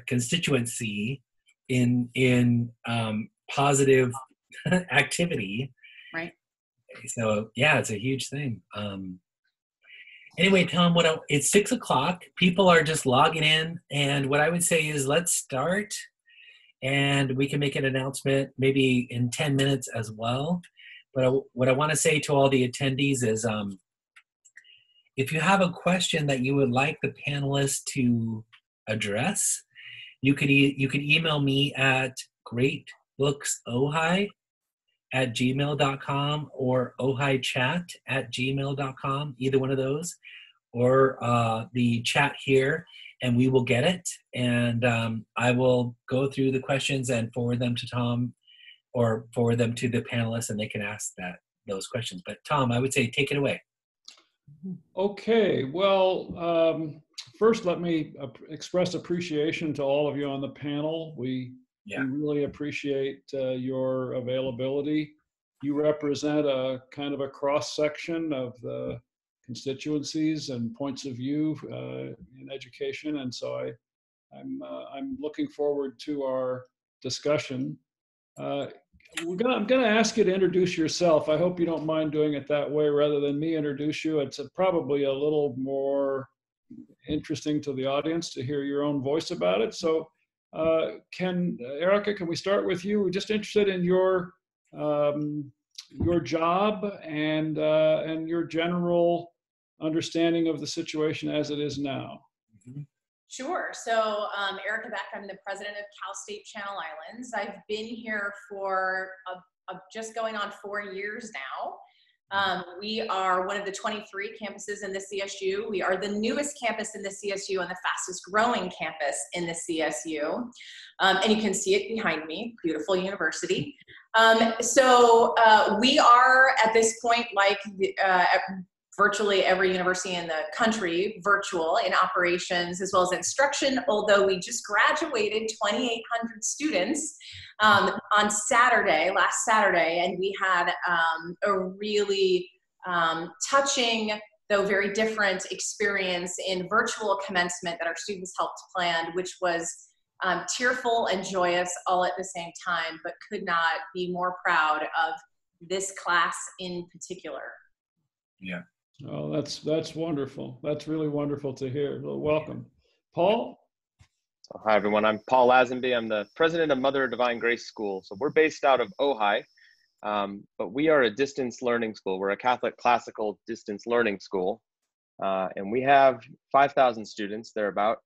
constituency in positive activity. Right. So yeah, it's a huge thing. Anyway, Tom, it's 6 o'clock. People are just logging in, and what I would say is let's start, and we can make an announcement maybe in 10 minutes as well. But what I want to say to all the attendees is, if you have a question that you would like the panelists to address, you could email me at greatbooksohai@gmail.com or ojaichat@gmail.com, either one of those, or the chat here, and we will get it. And I will go through the questions and forward them to Tom or forward them to the panelists, and they can ask those questions. But Tom, I would say take it away. Okay, well, first let me express appreciation to all of you on the panel. We really appreciate your availability. You represent a kind of a cross-section of the constituencies and points of view in education, and so I'm looking forward to our discussion. I'm going to ask you to introduce yourself. I hope you don't mind doing it that way rather than me introduce you. It's probably a little more interesting to the audience to hear your own voice about it. So Erica, can we start with you? We're just interested in your job and your general understanding of the situation as it is now. Mm-hmm. Sure. So Erica Beck, I'm the president of Cal State Channel Islands. I've been here for just going on 4 years now. We are one of the 23 campuses in the CSU. We are the newest campus in the CSU and the fastest growing campus in the CSU. And you can see it behind me, beautiful university. So we are at this point, like virtually every university in the country, virtual in operations as well as instruction, although we just graduated 2,800 students on Saturday, last Saturday, and we had a really touching, though very different experience in virtual commencement that our students helped plan, which was tearful and joyous all at the same time, but could not be more proud of this class in particular. Yeah. Oh, that's wonderful. That's really wonderful to hear. Well, welcome. Paul? So, hi, everyone. I'm Paul Lazenby. I'm the president of Mother of Divine Grace School. So we're based out of Ojai, but we are a distance learning school. We're a Catholic classical distance learning school, and we have 5,000 students thereabout,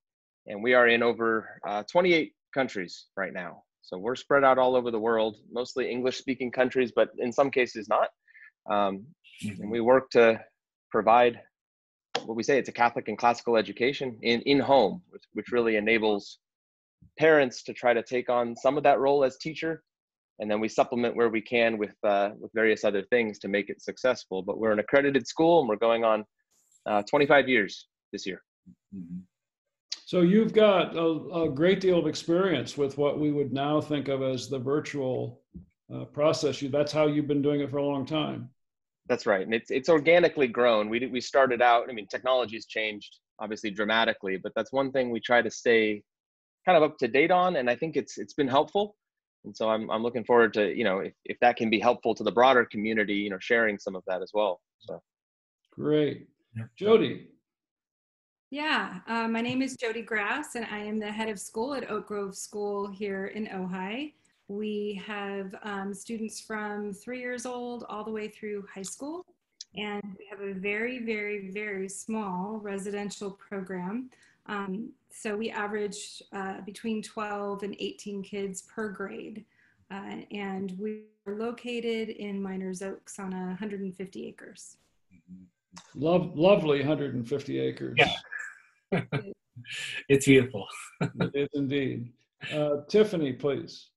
and we are in over 28 countries right now. So we're spread out all over the world, mostly English-speaking countries, but in some cases not. And we work to provide what we say, it's a Catholic and classical education in home, which really enables parents to try to take on some of that role as teacher. And then we supplement where we can with various other things to make it successful. But we're an accredited school and we're going on 25 years this year. Mm-hmm. So you've got a great deal of experience with what we would now think of as the virtual process. That's how you've been doing it for a long time. That's right. And it's organically grown. We started out, I mean, technology's changed obviously dramatically, but that's one thing we try to stay kind of up to date on. And I think it's been helpful. And so I'm looking forward to, if that can be helpful to the broader community, sharing some of that as well. So. Great. Jody. Yeah, my name is Jody Grass, and I am the head of school at Oak Grove School here in Ojai. We have students from 3 years old all the way through high school, and we have a very, very, very small residential program. So we average between 12 and 18 kids per grade, and we are located in Miners Oaks on 150 acres. Lovely 150 acres. Yeah. It's beautiful. It is indeed. Tiffany, please.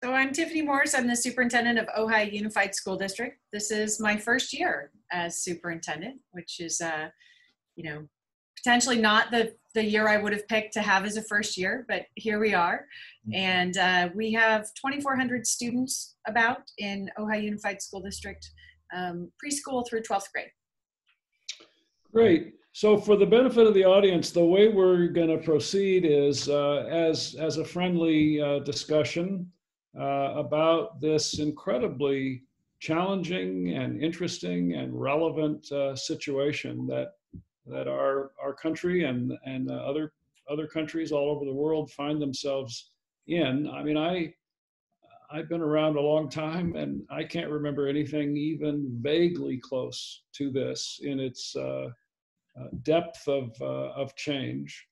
So I'm Tiffany Morris. I'm the superintendent of Ojai Unified School District. This is my first year as superintendent, which is, potentially not the year I would have picked to have as a first year, but here we are. And we have 2,400 students about in Ojai Unified School District, preschool through 12th grade. Great. So for the benefit of the audience, the way we're going to proceed is as a friendly discussion about this incredibly challenging and interesting and relevant situation that our country and other countries all over the world find themselves in. I mean, I've been around a long time, and I can't remember anything even vaguely close to this in its depth of change.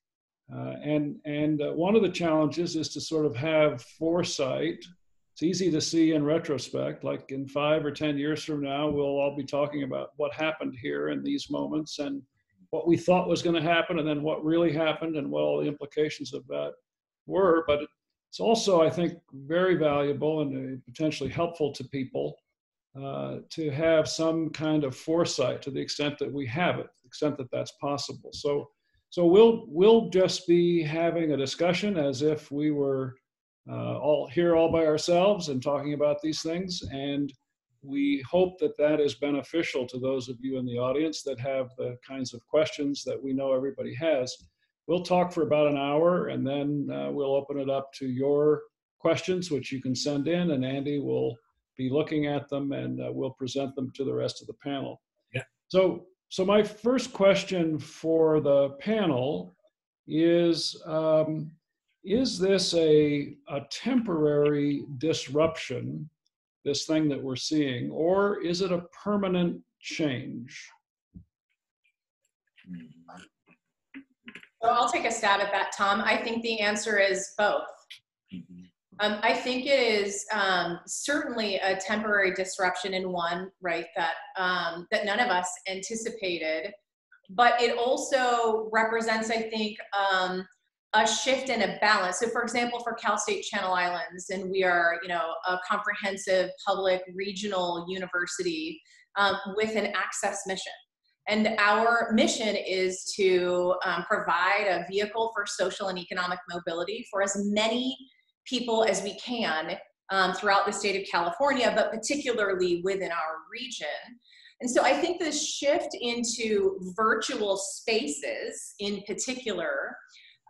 And one of the challenges is to sort of have foresight. It's easy to see in retrospect, like in 5 or 10 years from now, we'll all be talking about what happened here in these moments and what we thought was going to happen and then what really happened and what all the implications of that were. But it's also, I think, very valuable and potentially helpful to people to have some kind of foresight to the extent that we have it, to the extent that that's possible. So we'll just be having a discussion as if we were all here all by ourselves and talking about these things. And we hope that that is beneficial to those of you in the audience that have the kinds of questions that we know everybody has. We'll talk for about an hour, and then we'll open it up to your questions, which you can send in, and Andy will be looking at them, and we'll present them to the rest of the panel. Yeah. So my first question for the panel is this a temporary disruption, this thing that we're seeing, or is it a permanent change? So I'll take a stab at that, Tom. I think the answer is both. I think it is certainly a temporary disruption in one, right, that none of us anticipated, but it also represents, I think, a shift and a balance. So for example, for Cal State Channel Islands, and we are, you know, a comprehensive public regional university with an access mission. And our mission is to provide a vehicle for social and economic mobility for as many people as we can throughout the state of California, but particularly within our region. And so I think this shift into virtual spaces in particular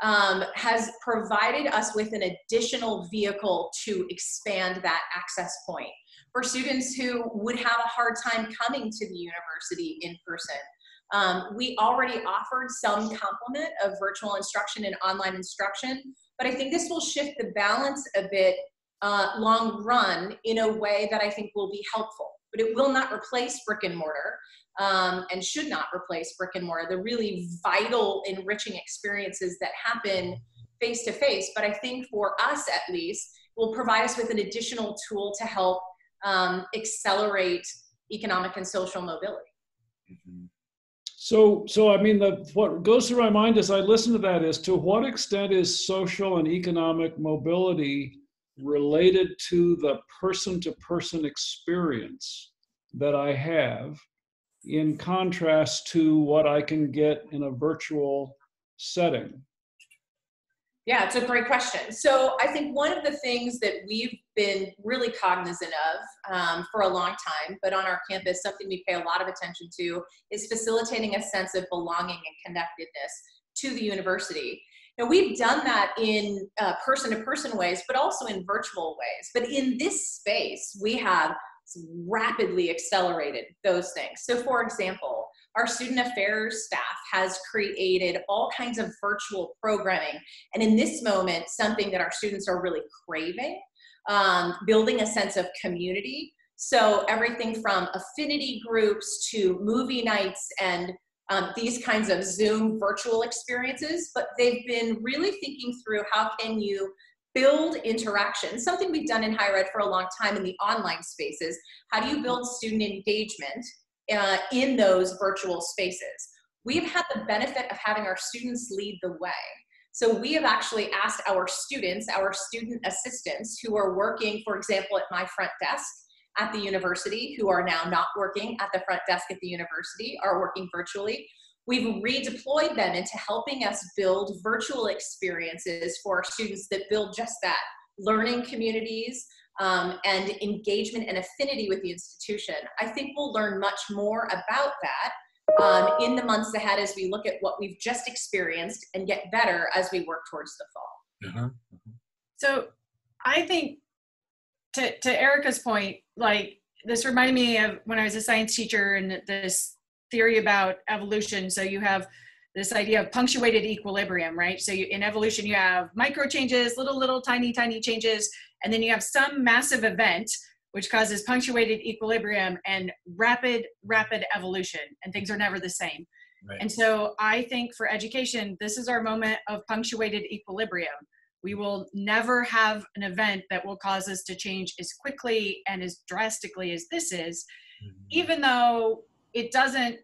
has provided us with an additional vehicle to expand that access point for students who would have a hard time coming to the university in person. We already offered some complement of virtual instruction and online instruction, but I think this will shift the balance a bit long run in a way that I think will be helpful. But it will not replace brick and mortar and should not replace brick and mortar, the really vital, enriching experiences that happen face to face. But I think for us at least, will provide us with an additional tool to help accelerate economic and social mobility. Mm-hmm. So I mean, what goes through my mind as I listen to that is, to what extent is social and economic mobility related to the person-to-person experience that I have, in contrast to what I can get in a virtual setting? Yeah, it's a great question. So I think one of the things that we've been really cognizant of for a long time, but on our campus, something we pay a lot of attention to, is facilitating a sense of belonging and connectedness to the university. Now, we've done that in person-to-person ways, but also in virtual ways. But in this space, we have rapidly accelerated those things. So for example, our student affairs staff has created all kinds of virtual programming. And in this moment, something that our students are really craving, building a sense of community. So everything from affinity groups to movie nights and these kinds of Zoom virtual experiences, but they've been really thinking through how can you build interaction, something we've done in higher ed for a long time in the online spaces. How do you build student engagement in those virtual spaces? We've had the benefit of having our students lead the way. So we have actually asked our students, our student assistants who are working, for example, at my front desk at the university, who are now not working at the front desk at the university, are working virtually. We've redeployed them into helping us build virtual experiences for our students that build just that, learning communities and engagement and affinity with the institution. I think we'll learn much more about that in the months ahead as we look at what we've just experienced and get better as we work towards the fall. So I think to Erica's point, like this reminded me of when I was a science teacher and this theory about evolution. So you have this idea of punctuated equilibrium, right? So in evolution, you have micro changes, little tiny changes, and then you have some massive event which causes punctuated equilibrium and rapid evolution, and things are never the same. Right. And so I think for education, this is our moment of punctuated equilibrium. We will never have an event that will cause us to change as quickly and as drastically as this is, even though it doesn't.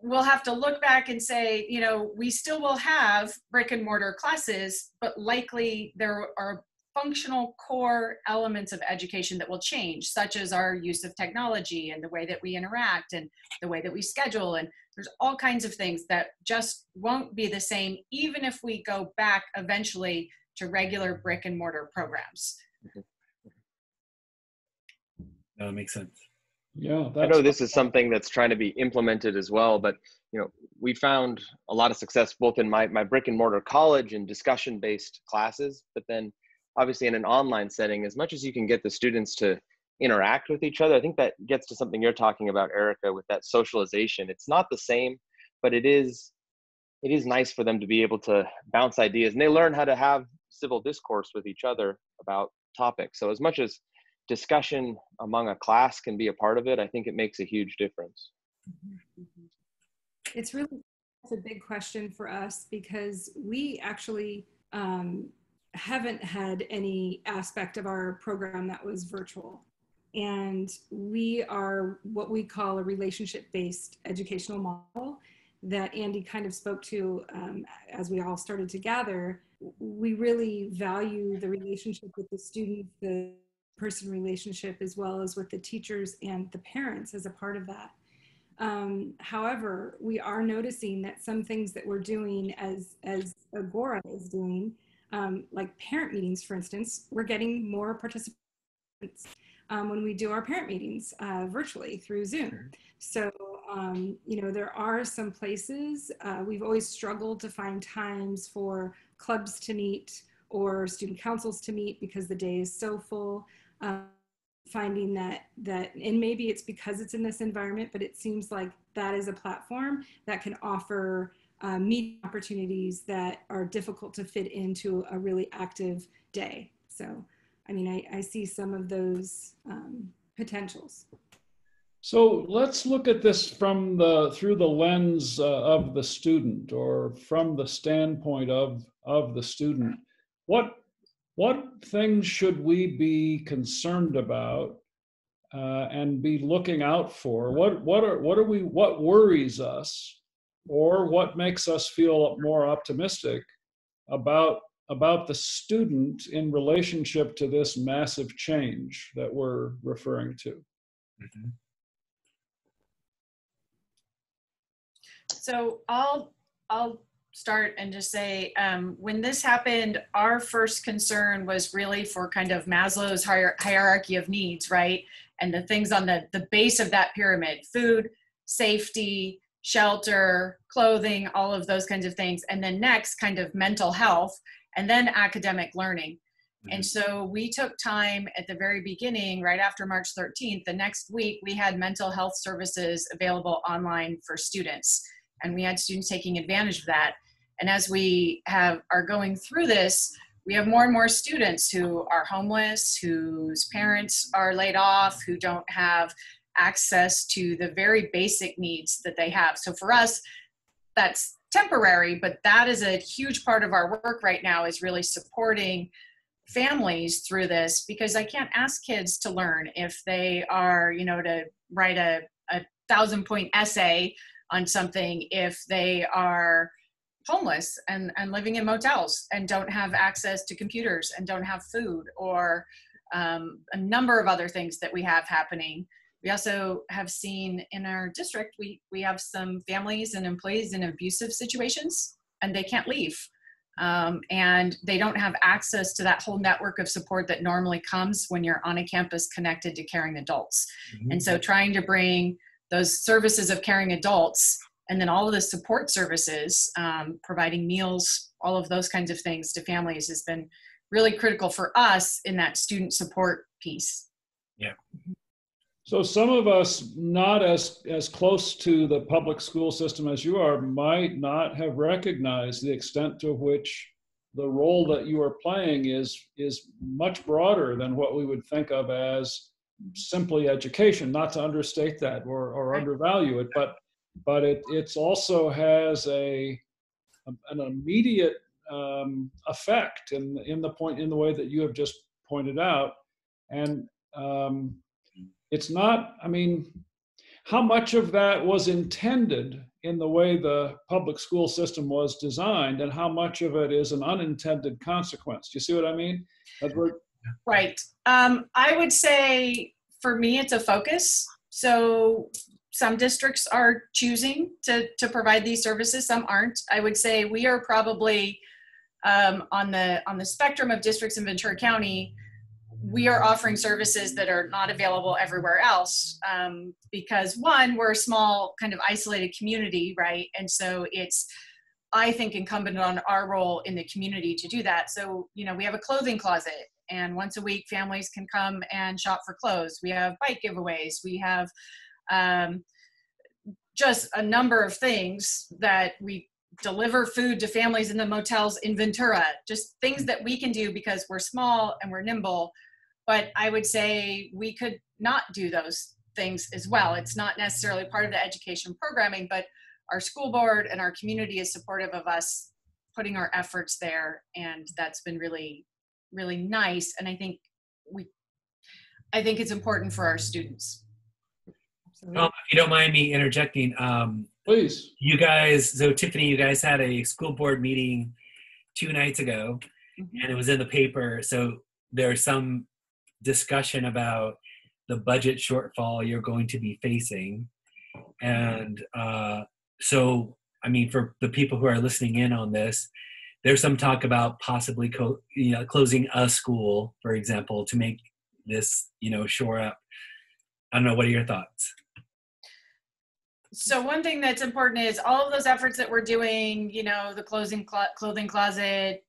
We'll have to look back and say, you know, we still will have brick and mortar classes, but likely there are functional core elements of education that will change, such as our use of technology and the way that we interact and the way that we schedule. And there's all kinds of things that just won't be the same, even if we go back eventually to regular brick and mortar programs. That makes sense. Yeah, I know this is something that's trying to be implemented as well, but you know, we found a lot of success both in my brick and mortar college and discussion-based classes, but then obviously in an online setting, as much as you can get the students to interact with each other, I think that gets to something you're talking about, Erica, with that socialization. It's not the same, but it is nice for them to be able to bounce ideas, and they learn how to have civil discourse with each other about topics. So as much as discussion among a class can be a part of it, I think it makes a huge difference. It's really a big question for us because we actually haven't had any aspect of our program that was virtual. And we are what we call a relationship-based educational model that Andy kind of spoke to as we all started to gather. We really value the relationship with the student, the person relationship, as well as with the teachers and the parents as a part of that. However, we are noticing that some things that we're doing as Agora is doing, like parent meetings, for instance, we're getting more participants when we do our parent meetings virtually through Zoom. So, you know, there are some places, we've always struggled to find times for clubs to meet or student councils to meet because the day is so full. Finding that, and maybe it's because it's in this environment, but it seems like that is a platform that can offer meeting opportunities that are difficult to fit into a really active day. So, I mean, I see some of those potentials. So let's look at this from through the lens of the student, or from the standpoint of the student. What things should we be concerned about and be looking out for? What worries us, or what makes us feel more optimistic about the student in relationship to this massive change that we're referring to? Mm-hmm. So I'll start and just say, when this happened, our first concern was really for kind of Maslow's hierarchy of needs, right? And the things on the base of that pyramid: food, safety, shelter, clothing, all of those kinds of things. And then next, kind of mental health, and then academic learning. Mm-hmm. And so we took time at the very beginning, right after March 13th, the next week, we had mental health services available online for students. And we had students taking advantage of that. And as we are going through this, we have more and more students who are homeless, whose parents are laid off, who don't have access to the very basic needs that they have. So for us, that's temporary, but that is a huge part of our work right now, is really supporting families through this, because I can't ask kids to learn if they are, you know, to write a 1,000-point essay on something if they are homeless and living in motels and don't have access to computers and don't have food, or a number of other things that we have happening. We also have seen in our district, we have some families and employees in abusive situations, and they can't leave. And they don't have access to that whole network of support that normally comes when you're on a campus connected to caring adults. Mm-hmm. And so trying to bring those services of caring adults, and then all of the support services, providing meals, all of those kinds of things to families has been really critical for us in that student support piece. Yeah. So some of us not as close to the public school system as you are might not have recognized the extent to which the role that you are playing is much broader than what we would think of as simply education, not to understate that or undervalue it, but it's also has an immediate effect in the way that you have just pointed out. And it's not, I mean, how much of that was intended in the way the public school system was designed, and how much of it is an unintended consequence? Do you see what I mean? Right. I would say for me, it's a focus. So some districts are choosing to provide these services, some aren't. I would say we are probably on the spectrum of districts in Ventura County. We are offering services that are not available everywhere else, because one, we're a small kind of isolated community, right? And so it's, I think, incumbent on our role in the community to do that. So, you know, we have a clothing closet, and once a week families can come and shop for clothes. We have bike giveaways. We have just a number of things that we deliver food to families in the motels in Ventura, just things that we can do because we're small and we're nimble. But I would say we could not do those things as well. It's not necessarily part of the education programming, but our school board and our community is supportive of us putting our efforts there. And that's been really, really nice. And I think it's important for our students. If you don't mind me interjecting, please. You guys, so Tiffany, you guys had a school board meeting 2 nights ago, and it was in the paper. So there's some discussion about the budget shortfall you're going to be facing. And so, I mean, for the people who are listening in on this, there's some talk about possibly closing a school, for example, to make this, shore up. I don't know. What are your thoughts? So one thing that's important is all of those efforts that we're doing, the clothing closet,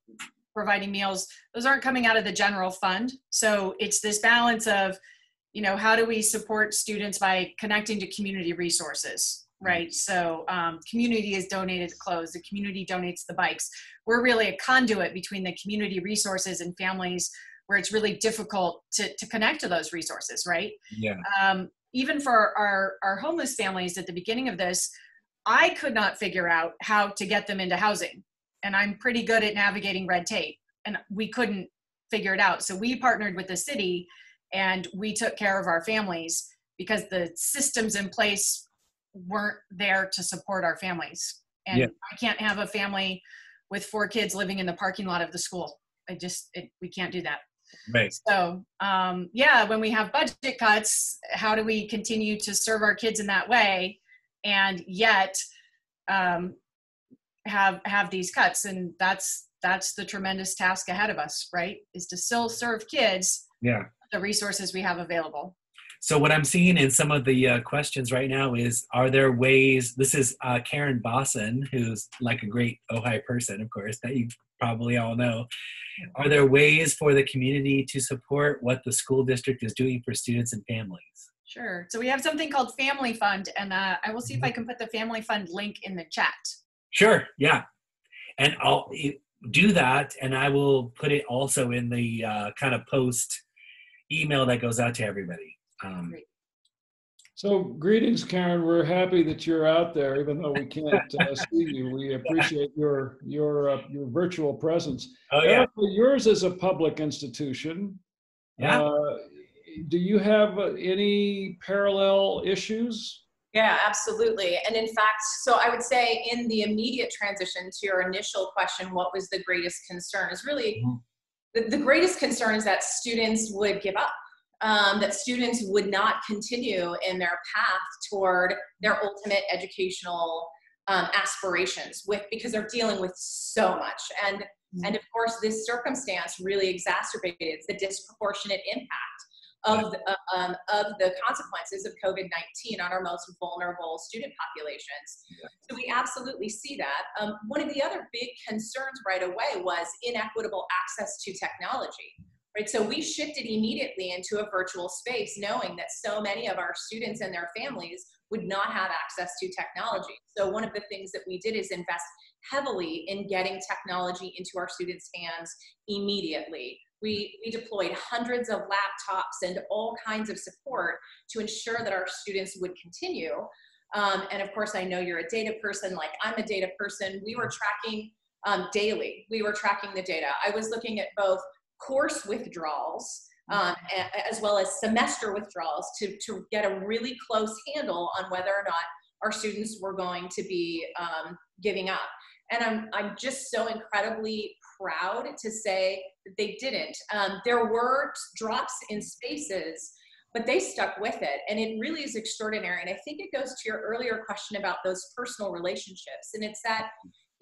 providing meals, those aren't coming out of the general fund. So it's this balance of, how do we support students by connecting to community resources, right? So community has donated the clothes, the community donates the bikes. We're really a conduit between the community resources and families where it's really difficult to connect to those resources, right? Yeah. Even for our homeless families at the beginning of this, I could not figure out how to get them into housing. And I'm pretty good at navigating red tape, and we couldn't figure it out. So we partnered with the city and we took care of our families because the systems in place weren't there to support our families. And I can't have a family with 4 kids living in the parking lot of the school. We can't do that. Right. So, when we have budget cuts, how do we continue to serve our kids in that way and yet have these cuts? And that's the tremendous task ahead of us, right? Is to still serve kids the resources we have available. So what I'm seeing in some of the questions right now is, are there ways, this is Karen Bosson, who's like a great Ojai person, of course, that you probably all know. Are there ways for the community to support what the school district is doing for students and families? Sure. So we have something called Family Fund, and I will see if I can put the Family Fund link in the chat. Sure. Yeah. And I'll do that, and I will put it also in the kind of post email that goes out to everybody. So greetings, Karen. We're happy that you're out there, even though we can't see you. We appreciate your virtual presence. Oh, yeah. Erica, yours is a public institution. Yeah. Do you have any parallel issues? Yeah, absolutely. And in fact, so I would say in the immediate transition to your initial question, what was the greatest concern, is really the greatest concern is that students would give up. That students would not continue in their path toward their ultimate educational aspirations because they're dealing with so much. And of course, this circumstance really exacerbated the disproportionate impact of the consequences of COVID-19 on our most vulnerable student populations. Yeah. So we absolutely see that. One of the other big concerns right away was inequitable access to technology, right? So we shifted immediately into a virtual space, knowing that so many of our students and their families would not have access to technology. So one of the things that we did is invest heavily in getting technology into our students' hands immediately. We deployed hundreds of laptops and all kinds of support to ensure that our students would continue. And of course, I know you're a data person, like I'm a data person. We were tracking daily. We were tracking the data. I was looking at both course withdrawals as well as semester withdrawals to get a really close handle on whether or not our students were going to be giving up. And I'm just so incredibly proud to say that they didn't. There were drops in spaces, but they stuck with it. And it really is extraordinary. And I think it goes to your earlier question about those personal relationships. And it's that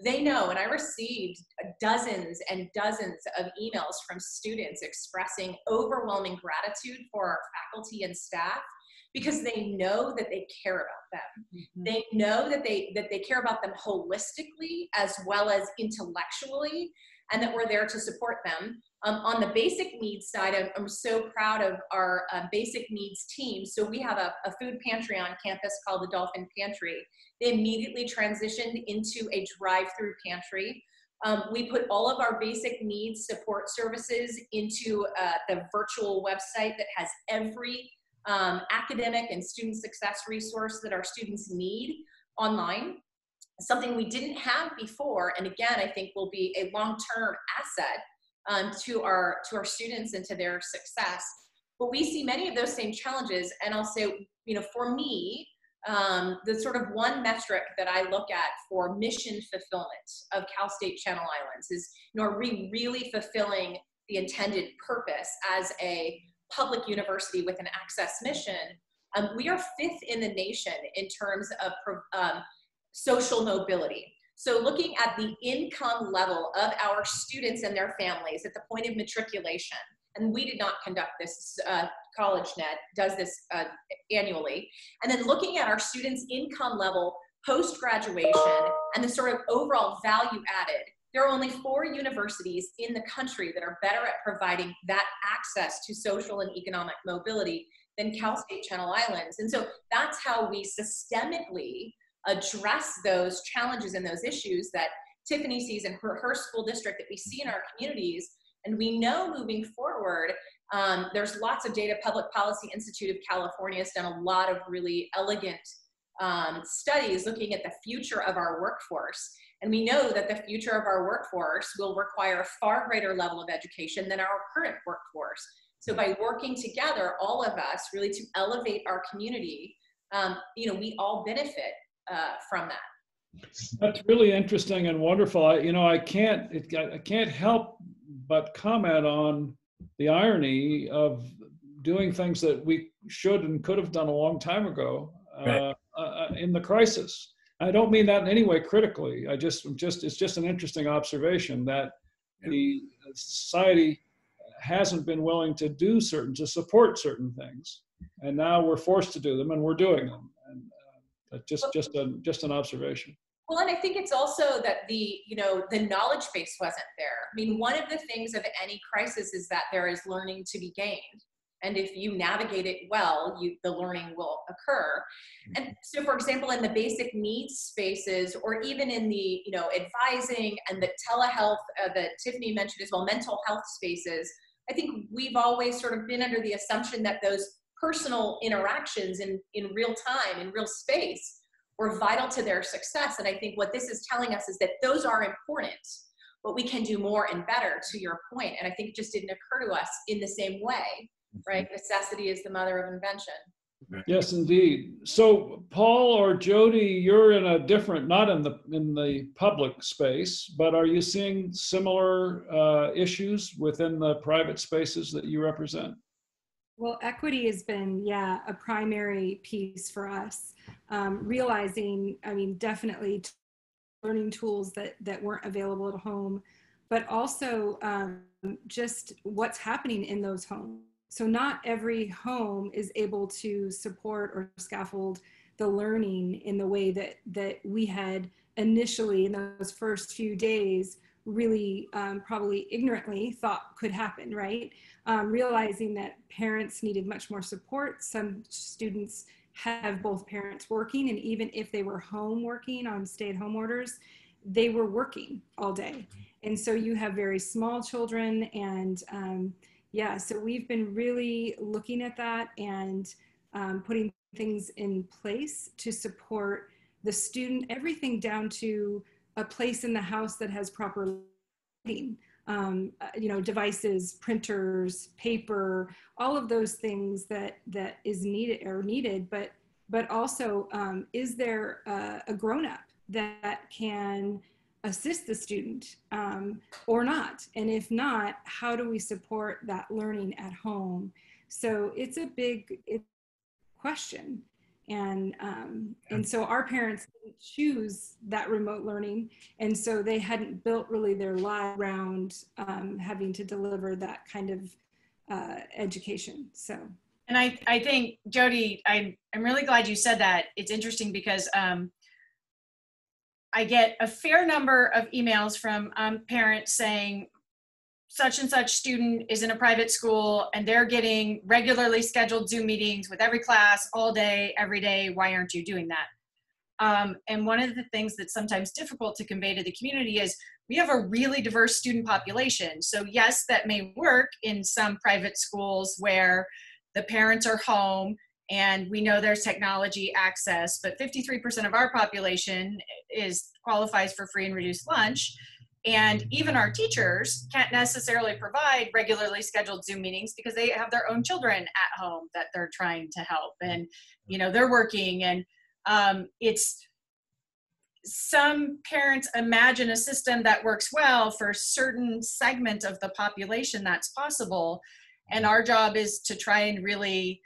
they know, and I received dozens and dozens of emails from students expressing overwhelming gratitude for our faculty and staff, because they know that they care about them. Mm-hmm. They know that they care about them holistically as well as intellectually, and that we're there to support them. On the basic needs side, I'm so proud of our basic needs team. So we have a food pantry on campus called the Dolphin Pantry. They immediately transitioned into a drive-through pantry. We put all of our basic needs support services into the virtual website that has every academic and student success resource that our students need online, something we didn't have before. And again, I think will be a long-term asset to our students and to their success. But we see many of those same challenges. And I'll say, for me, the sort of one metric that I look at for mission fulfillment of Cal State Channel Islands is, are we really fulfilling the intended purpose as a public university with an access mission? We are 5th in the nation in terms of social mobility. So looking at the income level of our students and their families at the point of matriculation, and we did not conduct this, CollegeNet does this annually, and then looking at our students' income level post-graduation and the sort of overall value added, there are only 4 universities in the country that are better at providing that access to social and economic mobility than Cal State Channel Islands. And so that's how we systemically address those challenges and those issues that Tiffany sees in her school district, that we see in our communities. And we know moving forward, there's lots of data. Public Policy Institute of California has done a lot of really elegant studies looking at the future of our workforce. And we know that the future of our workforce will require a far greater level of education than our current workforce. So by working together, all of us, really to elevate our community, we all benefit from that. That's really interesting and wonderful. I can't help but comment on the irony of doing things that we should and could have done a long time ago in the crisis. I don't mean that in any way critically. It's just an interesting observation that the society hasn't been willing to support certain things, and now we're forced to do them, and we're doing them. And just an observation. Well, and I think it's also that the knowledge base wasn't there. I mean, one of the things of any crisis is that there is learning to be gained. And if you navigate it well, the learning will occur. And so, for example, in the basic needs spaces, or even in the advising and the telehealth that Tiffany mentioned as well, mental health spaces, I think we've always sort of been under the assumption that those personal interactions in real time, in real space, were vital to their success. And I think what this is telling us is that those are important, but we can do more and better, to your point. And I think it just didn't occur to us in the same way. Right? Necessity is the mother of invention. Yes, indeed. So Paul or Jody, you're in a different, not in the public space, but are you seeing similar issues within the private spaces that you represent? Well, equity has been, a primary piece for us. Realizing, definitely learning tools that weren't available at home, but also just what's happening in those homes. So not every home is able to support or scaffold the learning in the way that we had initially in those first few days really probably ignorantly thought could happen, right? Realizing that parents needed much more support. Some students have both parents working, and even if they were home working on stay-at-home orders, they were working all day. And so you have very small children, and yeah, so we've been really looking at that and putting things in place to support the student, everything down to a place in the house that has proper lighting, you know, devices, printers, paper, all of those things that is needed, but also is there a grown-up that can assist the student or not? And if not, how do we support that learning at home? So it's a big question. And so our parents didn't choose that remote learning. And so they hadn't built really their life around having to deliver that kind of education. So. And I think, Jody, I'm really glad you said that. It's interesting because I get a fair number of emails from parents saying such and such student is in a private school and they're getting regularly scheduled Zoom meetings with every class all day, every day. Why aren't you doing that? And one of the things that's sometimes difficult to convey to the community is we have a really diverse student population. So yes, that may work in some private schools where the parents are home and we know there's technology access, but 53% of our population qualifies for free and reduced lunch. And even our teachers can't necessarily provide regularly scheduled Zoom meetings because they have their own children at home that they're trying to help, and you know they're working. And it's some parents imagine a system that works well for a certain segment of the population that's possible, and our job is to try and really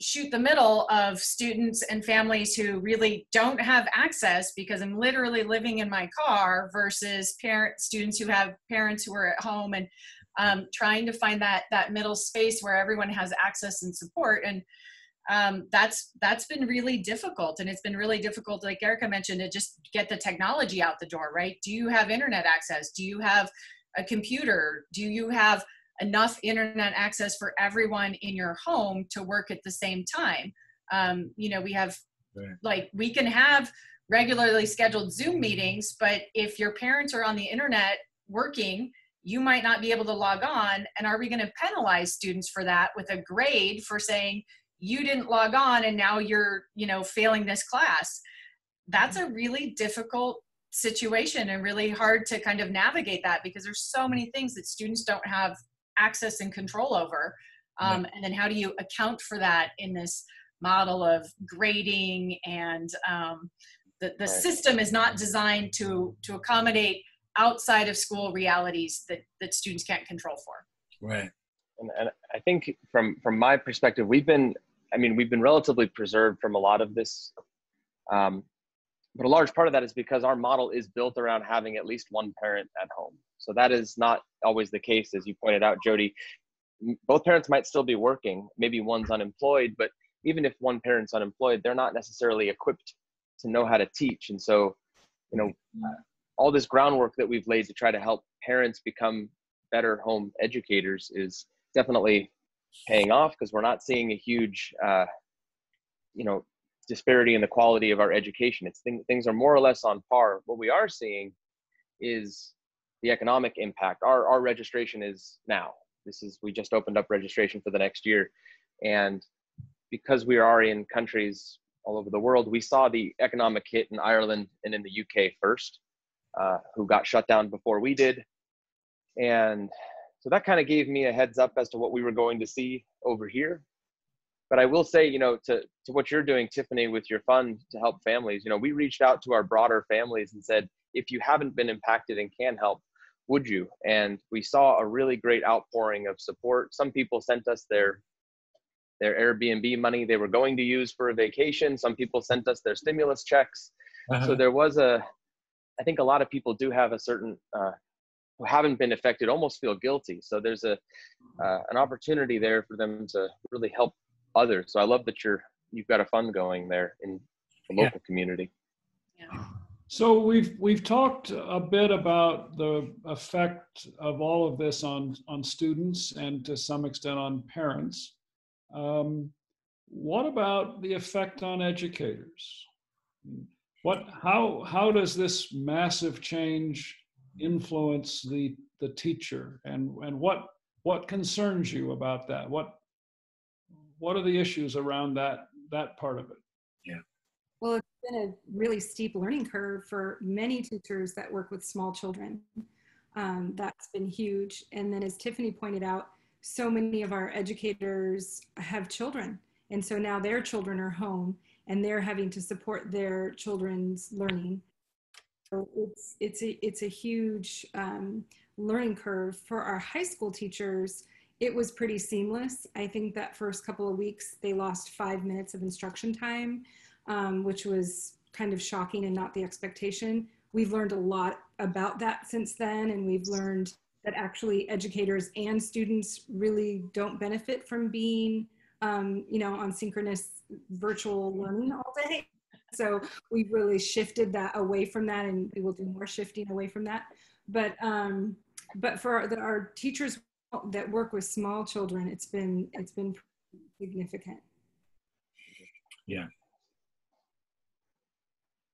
shoot the middle of students and families who really don't have access because I'm literally living in my car versus students who have parents who are at home, and trying to find that middle space where everyone has access and support. And that's been really difficult. And it's been really difficult, like Erica mentioned, to just get the technology out the door, right? Do you have internet access? Do you have a computer? Do you have enough internet access for everyone in your home to work at the same time? You know, we have, like, we can have regularly scheduled Zoom meetings, but if your parents are on the internet working, you might not be able to log on. And are we going to penalize students for that with a grade for saying you didn't log on and now you're, you know, failing this class? That's a really difficult situation and really hard to kind of navigate that because there's so many things that students don't have access and control over. And then how do you account for that in this model of grading? And the system is not designed to accommodate outside of school realities that students can't control for. Right. And I think from my perspective, we've been relatively preserved from a lot of this. But a large part of that is because our model is built around having at least one parent at home. So that is not always the case, as you pointed out, Jody. Both parents might still be working. Maybe one's unemployed, but even if one parent's unemployed, they're not necessarily equipped to know how to teach. And so, you know, all this groundwork that we've laid to try to help parents become better home educators is definitely paying off, because we're not seeing a huge, you know, disparity in the quality of our education. Things are more or less on par. What we are seeing is the economic impact. Our registration is now. We just opened up registration for the next year. And because we are in countries all over the world, we saw the economic hit in Ireland and in the UK first, who got shut down before we did. And so that kind of gave me a heads up as to what we were going to see over here. But I will say, you know, to what you're doing, Tiffany, with your fund to help families, you know, we reached out to our broader families and said, if you haven't been impacted and can help, would you? And we saw a really great outpouring of support. Some people sent us their Airbnb money they were going to use for a vacation. Some people sent us their stimulus checks. So there was I think a lot of people do have a certain, who haven't been affected, almost feel guilty. So there's an opportunity there for them to really help others. So I love that you've got a fund going there in the local community. Yeah. So we've talked a bit about the effect of all of this on students and to some extent on parents. What about the effect on educators? How does this massive change influence the teacher, and what concerns you about that? What are the issues around that part of it? Yeah. Well, it's been a really steep learning curve for many teachers that work with small children. That's been huge. And then as Tiffany pointed out, so many of our educators have children. And so now their children are home and they're having to support their children's learning. So it's a huge learning curve. For our high school teachers, it was pretty seamless. I think that first couple of weeks, they lost 5 minutes of instruction time, which was kind of shocking and not the expectation. We've learned a lot about that since then, and we've learned that actually educators and students really don't benefit from being, on synchronous virtual learning all day. So we've really shifted that away from that, and we will do more shifting away from that. But for our teachers that work with small children, it's been significant. Yeah.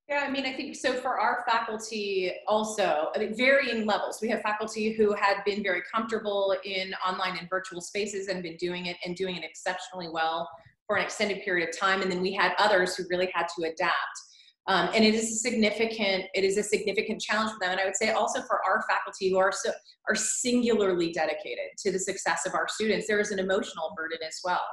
Yeah, I mean, I think so for our faculty also, I think varying levels. We have faculty who had been very comfortable in online and virtual spaces and been doing it exceptionally well for an extended period of time. And then we had others who really had to adapt. And it is a significant challenge for them. And I would say also for our faculty who are singularly dedicated to the success of our students, there is an emotional burden as well,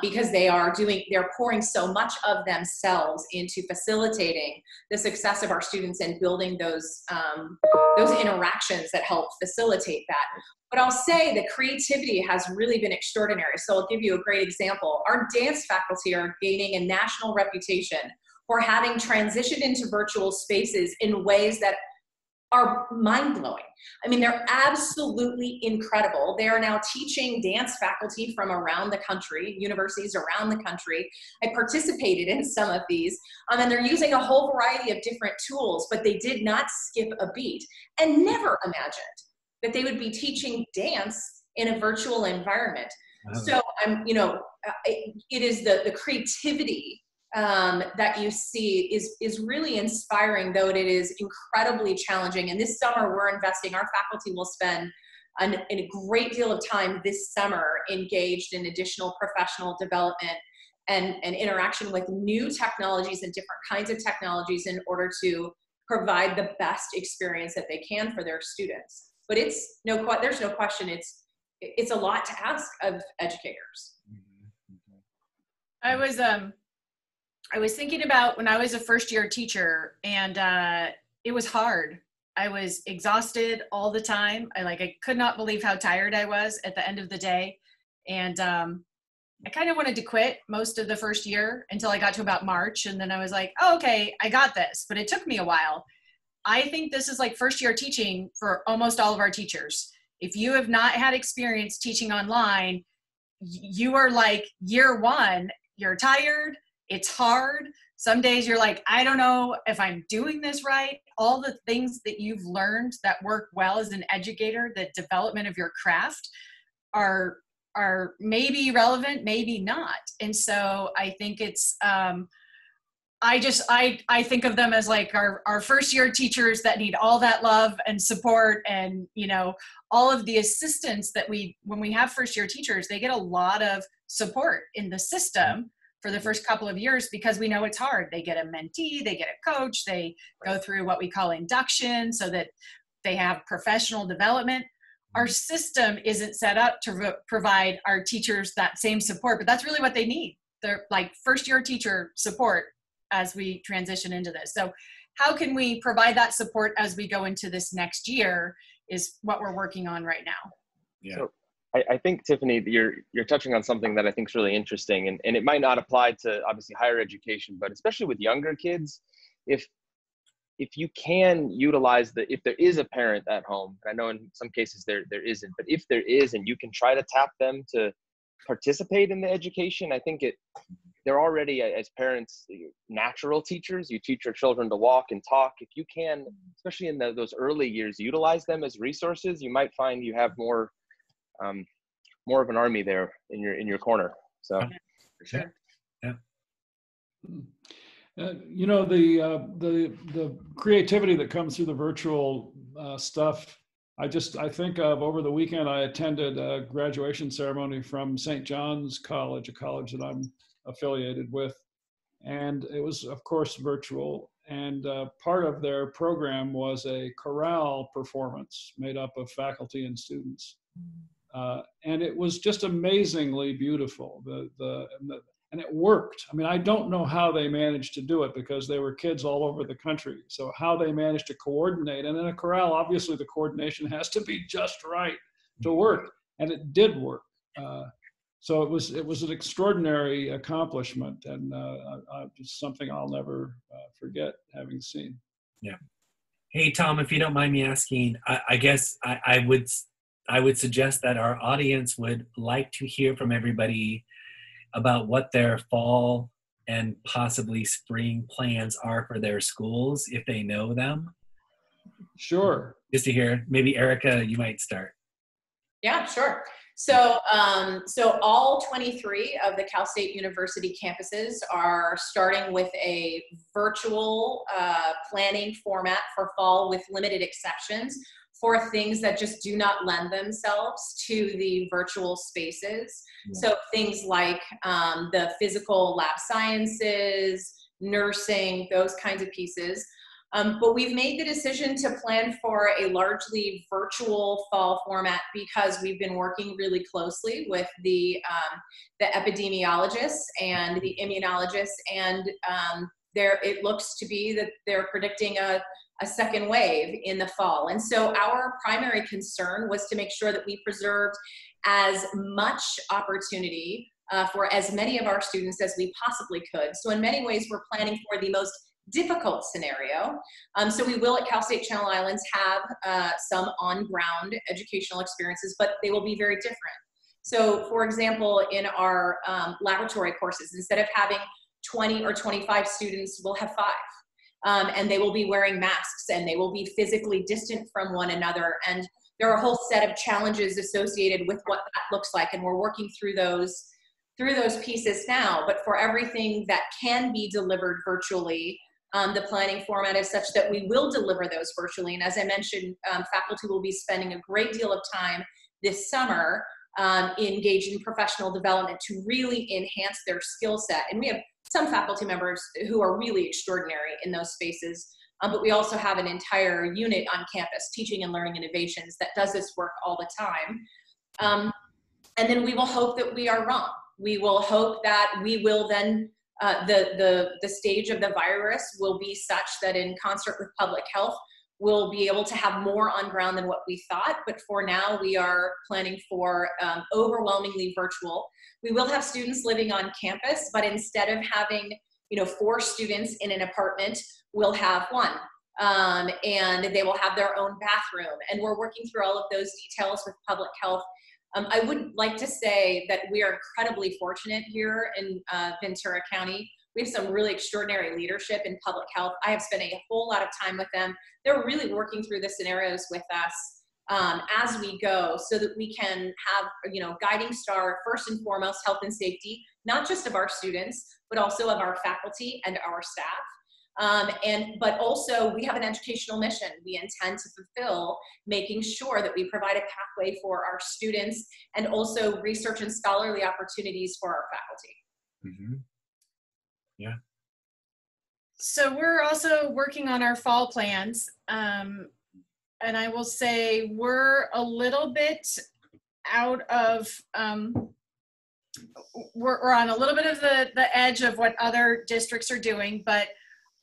because they're pouring so much of themselves into facilitating the success of our students and building those interactions that help facilitate that. But I'll say the creativity has really been extraordinary. So I'll give you a great example. Our dance faculty are gaining a national reputation for having transitioned into virtual spaces in ways that are mind-blowing. I mean, they're absolutely incredible. They are now teaching dance faculty from around the country, universities around the country. I participated in some of these, and they're using a whole variety of different tools, but they did not skip a beat and never imagined that they would be teaching dance in a virtual environment. So it is the creativity that you see is really inspiring, though it is incredibly challenging. And this summer we're investing, our faculty will spend a great deal of time this summer engaged in additional professional development and interaction with new technologies and different kinds of technologies in order to provide the best experience that they can for their students. But there's no question, it's a lot to ask of educators. I was thinking about when I was a first-year teacher, and it was hard. I was exhausted all the time. I could not believe how tired I was at the end of the day. And I kind of wanted to quit most of the first year until I got to about March. And then I was like, oh, okay, I got this. But it took me a while. I think this is like first-year teaching for almost all of our teachers. If you have not had experience teaching online, you are like year one, you're tired. It's hard. Some days you're like, I don't know if I'm doing this right. All the things that you've learned that work well as an educator, the development of your craft are maybe relevant, maybe not. And so I think it's, I think of them as like our first year teachers that need all that love and support and, all of the assistance that when we have first year teachers, they get a lot of support in the system for the first couple of years because we know it's hard. They get a mentee, they get a coach, they go through what we call induction so that they have professional development. Our system isn't set up to provide our teachers that same support, but that's really what they need. They're like first year teacher support as we transition into this. So how can we provide that support as we go into this next year is what we're working on right now. Yeah. So I think, Tiffany, you're touching on something that I think is really interesting, and it might not apply to obviously higher education, but especially with younger kids, if if you can utilize if there is a parent at home, and I know in some cases there isn't, but if there is, and you can try to tap them to participate in the education, I think they're already, as parents, natural teachers. You teach your children to walk and talk. If you can, especially in those early years, utilize them as resources, you might find you have more of an army there in your corner. So, for sure. Yeah. You know, the creativity that comes through the virtual stuff. I think of over the weekend, I attended a graduation ceremony from St. John's College, a college that I'm affiliated with. And it was, of course, virtual. And part of their program was a chorale performance made up of faculty and students. And it was just amazingly beautiful. And it worked. I mean, I don't know how they managed to do it because they were kids all over the country. So how they managed to coordinate, and in a chorale, obviously the coordination has to be just right to work, and it did work. So it was an extraordinary accomplishment, and just something I'll never forget having seen. Yeah. Hey, Tom, if you don't mind me asking, I guess I would suggest that our audience would like to hear from everybody about what their fall and possibly spring plans are for their schools, if they know them. Sure. Just to hear. Maybe Erica, you might start. Yeah, sure. So all 23 of the Cal State University campuses are starting with a virtual planning format for fall, with limited exceptions for things that just do not lend themselves to the virtual spaces. Yeah. So things like the physical lab sciences, nursing, those kinds of pieces. But we've made the decision to plan for a largely virtual fall format because we've been working really closely with the epidemiologists and the immunologists, and it looks to be that they're predicting a second wave in the fall. And so our primary concern was to make sure that we preserved as much opportunity for as many of our students as we possibly could. So in many ways, we're planning for the most difficult scenario. So we will at Cal State Channel Islands have some on-ground educational experiences, but they will be very different. So for example, in our laboratory courses, instead of having 20 or 25 students, we'll have 5. And they will be wearing masks, and they will be physically distant from one another. And there are a whole set of challenges associated with what that looks like. And we're working through those pieces now. But for everything that can be delivered virtually, the planning format is such that we will deliver those virtually. And as I mentioned, faculty will be spending a great deal of time this summer engaged in professional development to really enhance their skill set. And we have some faculty members who are really extraordinary in those spaces, but we also have an entire unit on campus, Teaching and Learning Innovations, that does this work all the time. And then we will hope that we are wrong. We will hope that we will then, the stage of the virus will be such that in concert with public health, we'll be able to have more on ground than what we thought. But for now, we are planning for overwhelmingly virtual. We will have students living on campus, but instead of having 4 students in an apartment, we'll have 1. And they will have their own bathroom. And we're working through all of those details with public health. I would like to say that we are incredibly fortunate here in Ventura County. We have some really extraordinary leadership in public health. I have spent a whole lot of time with them. They're really working through the scenarios with us as we go, so that we can have, guiding star, first and foremost, health and safety, not just of our students, but also of our faculty and our staff. But also we have an educational mission we intend to fulfill, making sure that we provide a pathway for our students and also research and scholarly opportunities for our faculty. Mm-hmm. Yeah. So we're also working on our fall plans. And I will say we're a little bit out of, we're on a little bit of the edge of what other districts are doing, but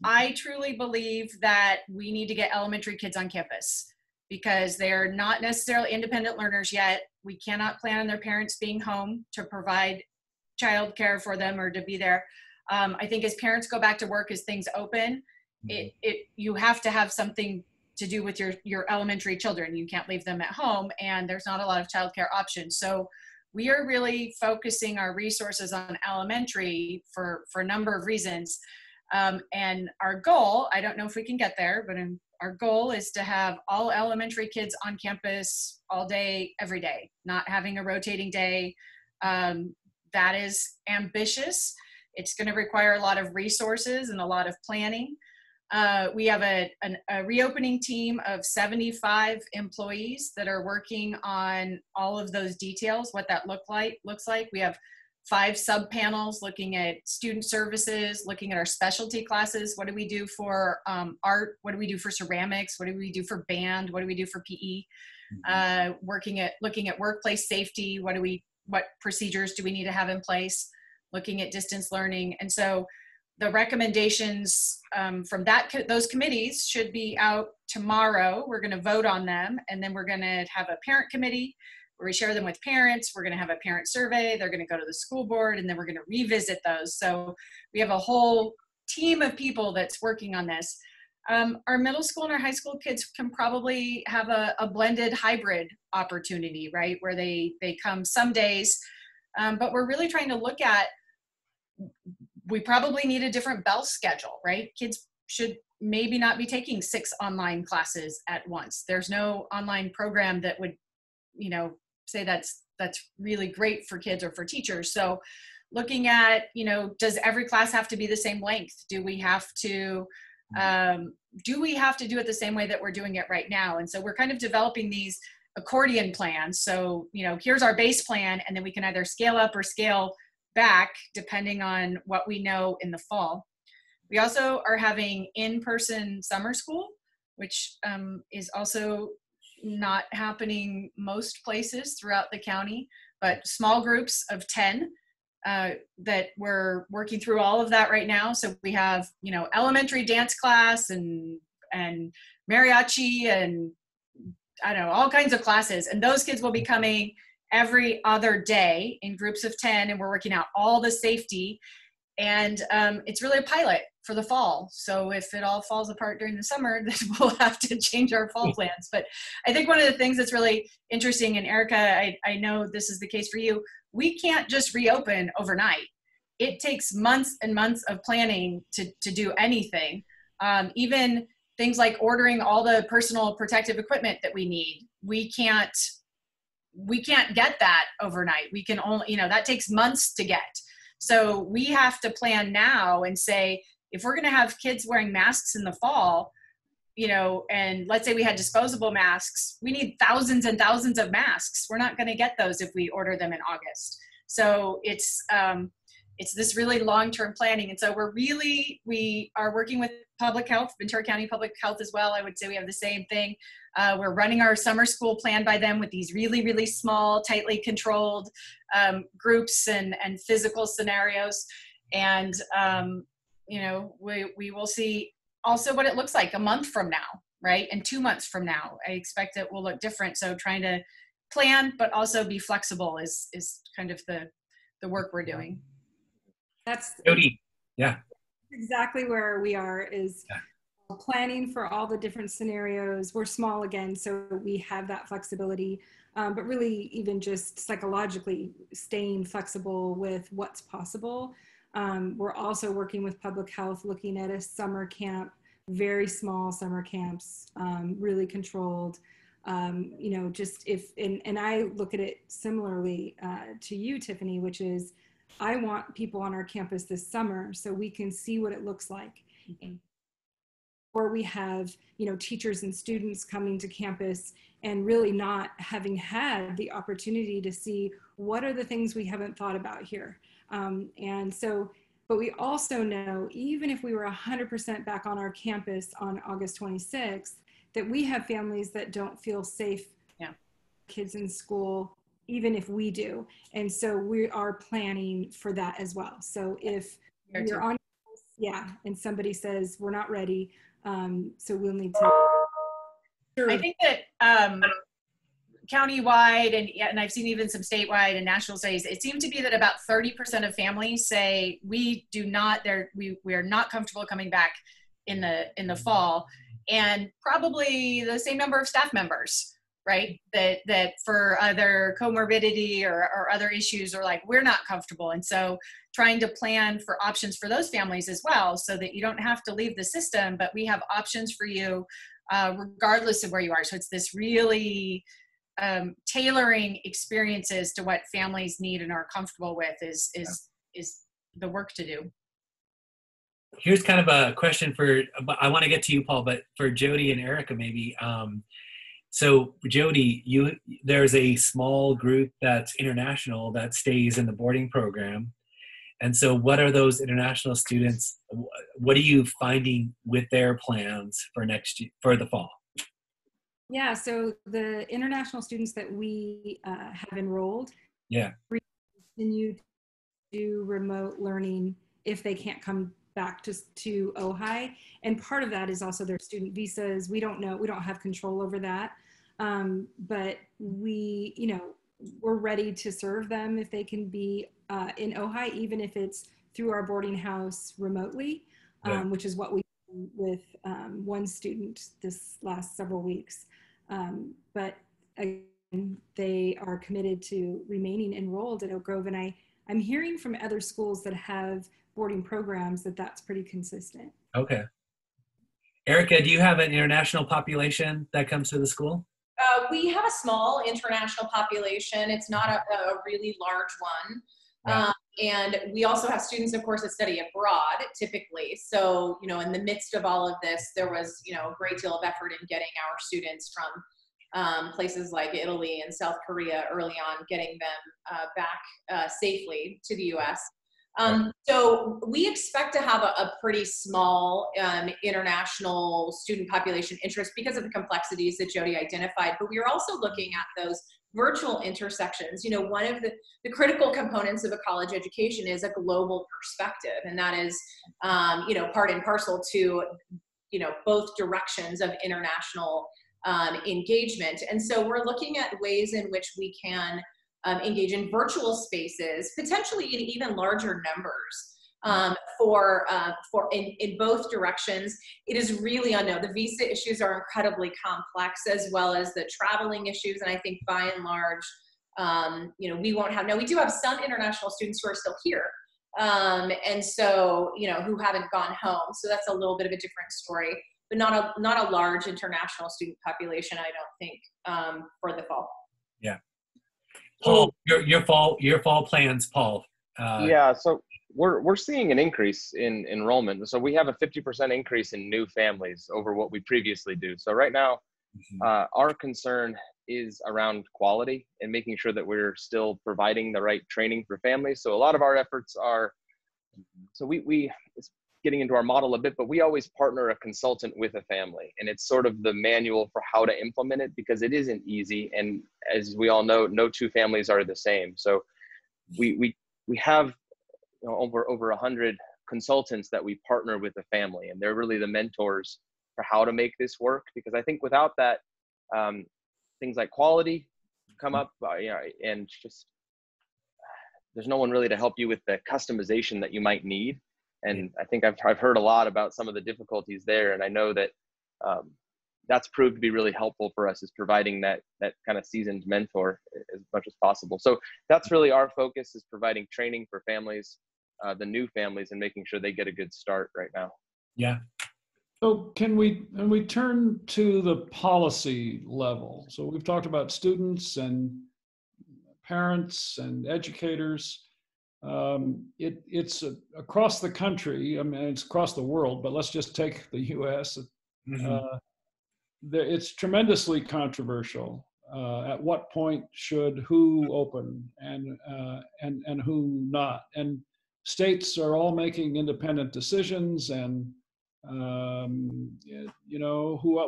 I truly believe that we need to get elementary kids on campus because they're not necessarily independent learners yet. We cannot plan on their parents being home to provide childcare for them or to be there. I think as parents go back to work, as things open, you have to have something to do with your elementary children. You can't leave them at home, and there's not a lot of childcare options. So we are really focusing our resources on elementary for a number of reasons. And our goal, I don't know if we can get there, but our goal is to have all elementary kids on campus all day, every day, not having a rotating day. That is ambitious. It's going to require a lot of resources and a lot of planning. We have a reopening team of 75 employees that are working on all of those details, what that looks like. We have 5 sub-panels looking at student services, looking at our specialty classes. What do we do for art? What do we do for ceramics? What do we do for band? What do we do for PE? Looking at workplace safety. What procedures do we need to have in place? Looking at distance learning. And so the recommendations from those committees should be out tomorrow. We're going to vote on them, and then we're going to have a parent committee where we share them with parents. We're going to have a parent survey. They're going to go to the school board, and then we're going to revisit those. So we have a whole team of people that's working on this. Our middle school and our high school kids can probably have a blended hybrid opportunity, right? Where they come some days, but we're really trying to look at, we probably need a different bell schedule, right? Kids should maybe not be taking 6 online classes at once. There's no online program that would, say that's really great for kids or for teachers. So looking at, does every class have to be the same length? Do we have to do it the same way that we're doing it right now? And so we're kind of developing these accordion plans. So, here's our base plan, and then we can either scale up or scale back depending on what we know in the fall. We also are having in-person summer school, which is also not happening most places throughout the county, but small groups of 10 that we're working through all of that right now. So we have, elementary dance class and mariachi and I don't know, all kinds of classes. And those kids will be coming every other day in groups of 10, and we're working out all the safety. And it's really a pilot for the fall. So if it all falls apart during the summer, then we'll have to change our fall plans. But I think one of the things that's really interesting, and Erica, I know this is the case for you, we can't just reopen overnight. It takes months and months of planning to do anything. Even things like ordering all the personal protective equipment that we need. We can't get that overnight. We can only, that takes months to get. So we have to plan now and say, if we're going to have kids wearing masks in the fall, and let's say we had disposable masks, we need thousands and thousands of masks. We're not going to get those if we order them in August. So it's this really long-term planning. And so we are working with public health, Ventura County Public Health as well. I would say we have the same thing. We're running our summer school plan by them with these really, really small, tightly controlled groups and physical scenarios. And, we will see also what it looks like a month from now, right? And 2 months from now, I expect it will look different. So trying to plan, but also be flexible is kind of the work we're doing. That's Jody. Yeah. Exactly where we are is planning for all the different scenarios. We're small again, so we have that flexibility, but really even just psychologically staying flexible with what's possible. We're also working with public health, looking at a summer camp, very small summer camps, really controlled. Just and I look at it similarly to you, Tiffany, which is I want people on our campus this summer so we can see what it looks like. Mm-hmm. Or we have, teachers and students coming to campus and really not having had the opportunity to see what are the things we haven't thought about here. But we also know, even if we were 100% back on our campus on August 26th, that we have families that don't feel safe, kids in school, even if we do. And so we are planning for that as well. So if you're on, and somebody says we're not ready, so we'll need to. I think that countywide and I've seen even some statewide and national studies, it seems to be that about 30% of families say we are not comfortable coming back in the fall, and probably the same number of staff members, right? That for other comorbidity or other issues, or like, we're not comfortable. And so trying to plan for options for those families as well, so that you don't have to leave the system, but we have options for you regardless of where you are. So it's this really tailoring experiences to what families need and are comfortable with is the work to do. Here's kind of a question I want to get to you, Paul, but for Jody and Erica maybe. So Jody, there's a small group that's international that stays in the boarding program. And so what are those international students, what are you finding with their plans for the fall? Yeah, so the international students that we have enrolled continue to do remote learning if they can't come back to Ojai. And part of that is also their student visas. We don't know, we don't have control over that. But we're ready to serve them if they can be in Ojai, even if it's through our boarding house remotely, which is what we did with one student this last several weeks. But again, they are committed to remaining enrolled at Oak Grove. And I'm hearing from other schools that have boarding programs that's pretty consistent. Okay. Erica, do you have an international population that comes to the school? We have a small international population. It's not a really large one. Yeah. And we also have students, of course, that study abroad typically. So, in the midst of all of this, there was, a great deal of effort in getting our students from places like Italy and South Korea early on, getting them back safely to the US. So we expect to have a pretty small international student population interest because of the complexities that Jody identified, but we are also looking at those virtual intersections. One of the critical components of a college education is a global perspective, and that is, part and parcel to, both directions of international engagement. And so we're looking at ways in which we can engage in virtual spaces, potentially in even larger numbers, in both directions. It is really unknown. The visa issues are incredibly complex, as well as the traveling issues. And I think by and large, we won't have, we do have some international students who are still here. And so, who haven't gone home. So that's a little bit of a different story, but not a large international student population, I don't think, for the fall. Yeah. Paul, your fall plans, Paul. So we're seeing an increase in enrollment. So we have a 50% increase in new families over what we previously do. So right now, our concern is around quality and making sure that we're still providing the right training for families. So a lot of our efforts are, so it's getting into our model a bit, but we always partner a consultant with a family, and it's sort of the manual for how to implement it, because it isn't easy. And as we all know, no two families are the same. So we have over 100 consultants that we partner with the family, and they're really the mentors for how to make this work. Because I think without that, things like quality come up, and just there's no one really to help you with the customization that you might need. And I think I've heard a lot about some of the difficulties there, and I know that that's proved to be really helpful for us, is providing that kind of seasoned mentor as much as possible. So that's really our focus, is providing training for families, the new families, and making sure they get a good start right now. Yeah. So can we turn to the policy level? So we've talked about students and parents and educators. It's across the country. I mean, it's across the world, but let's just take the U.S. It's tremendously controversial. At what point should who open and who not? And states are all making independent decisions, and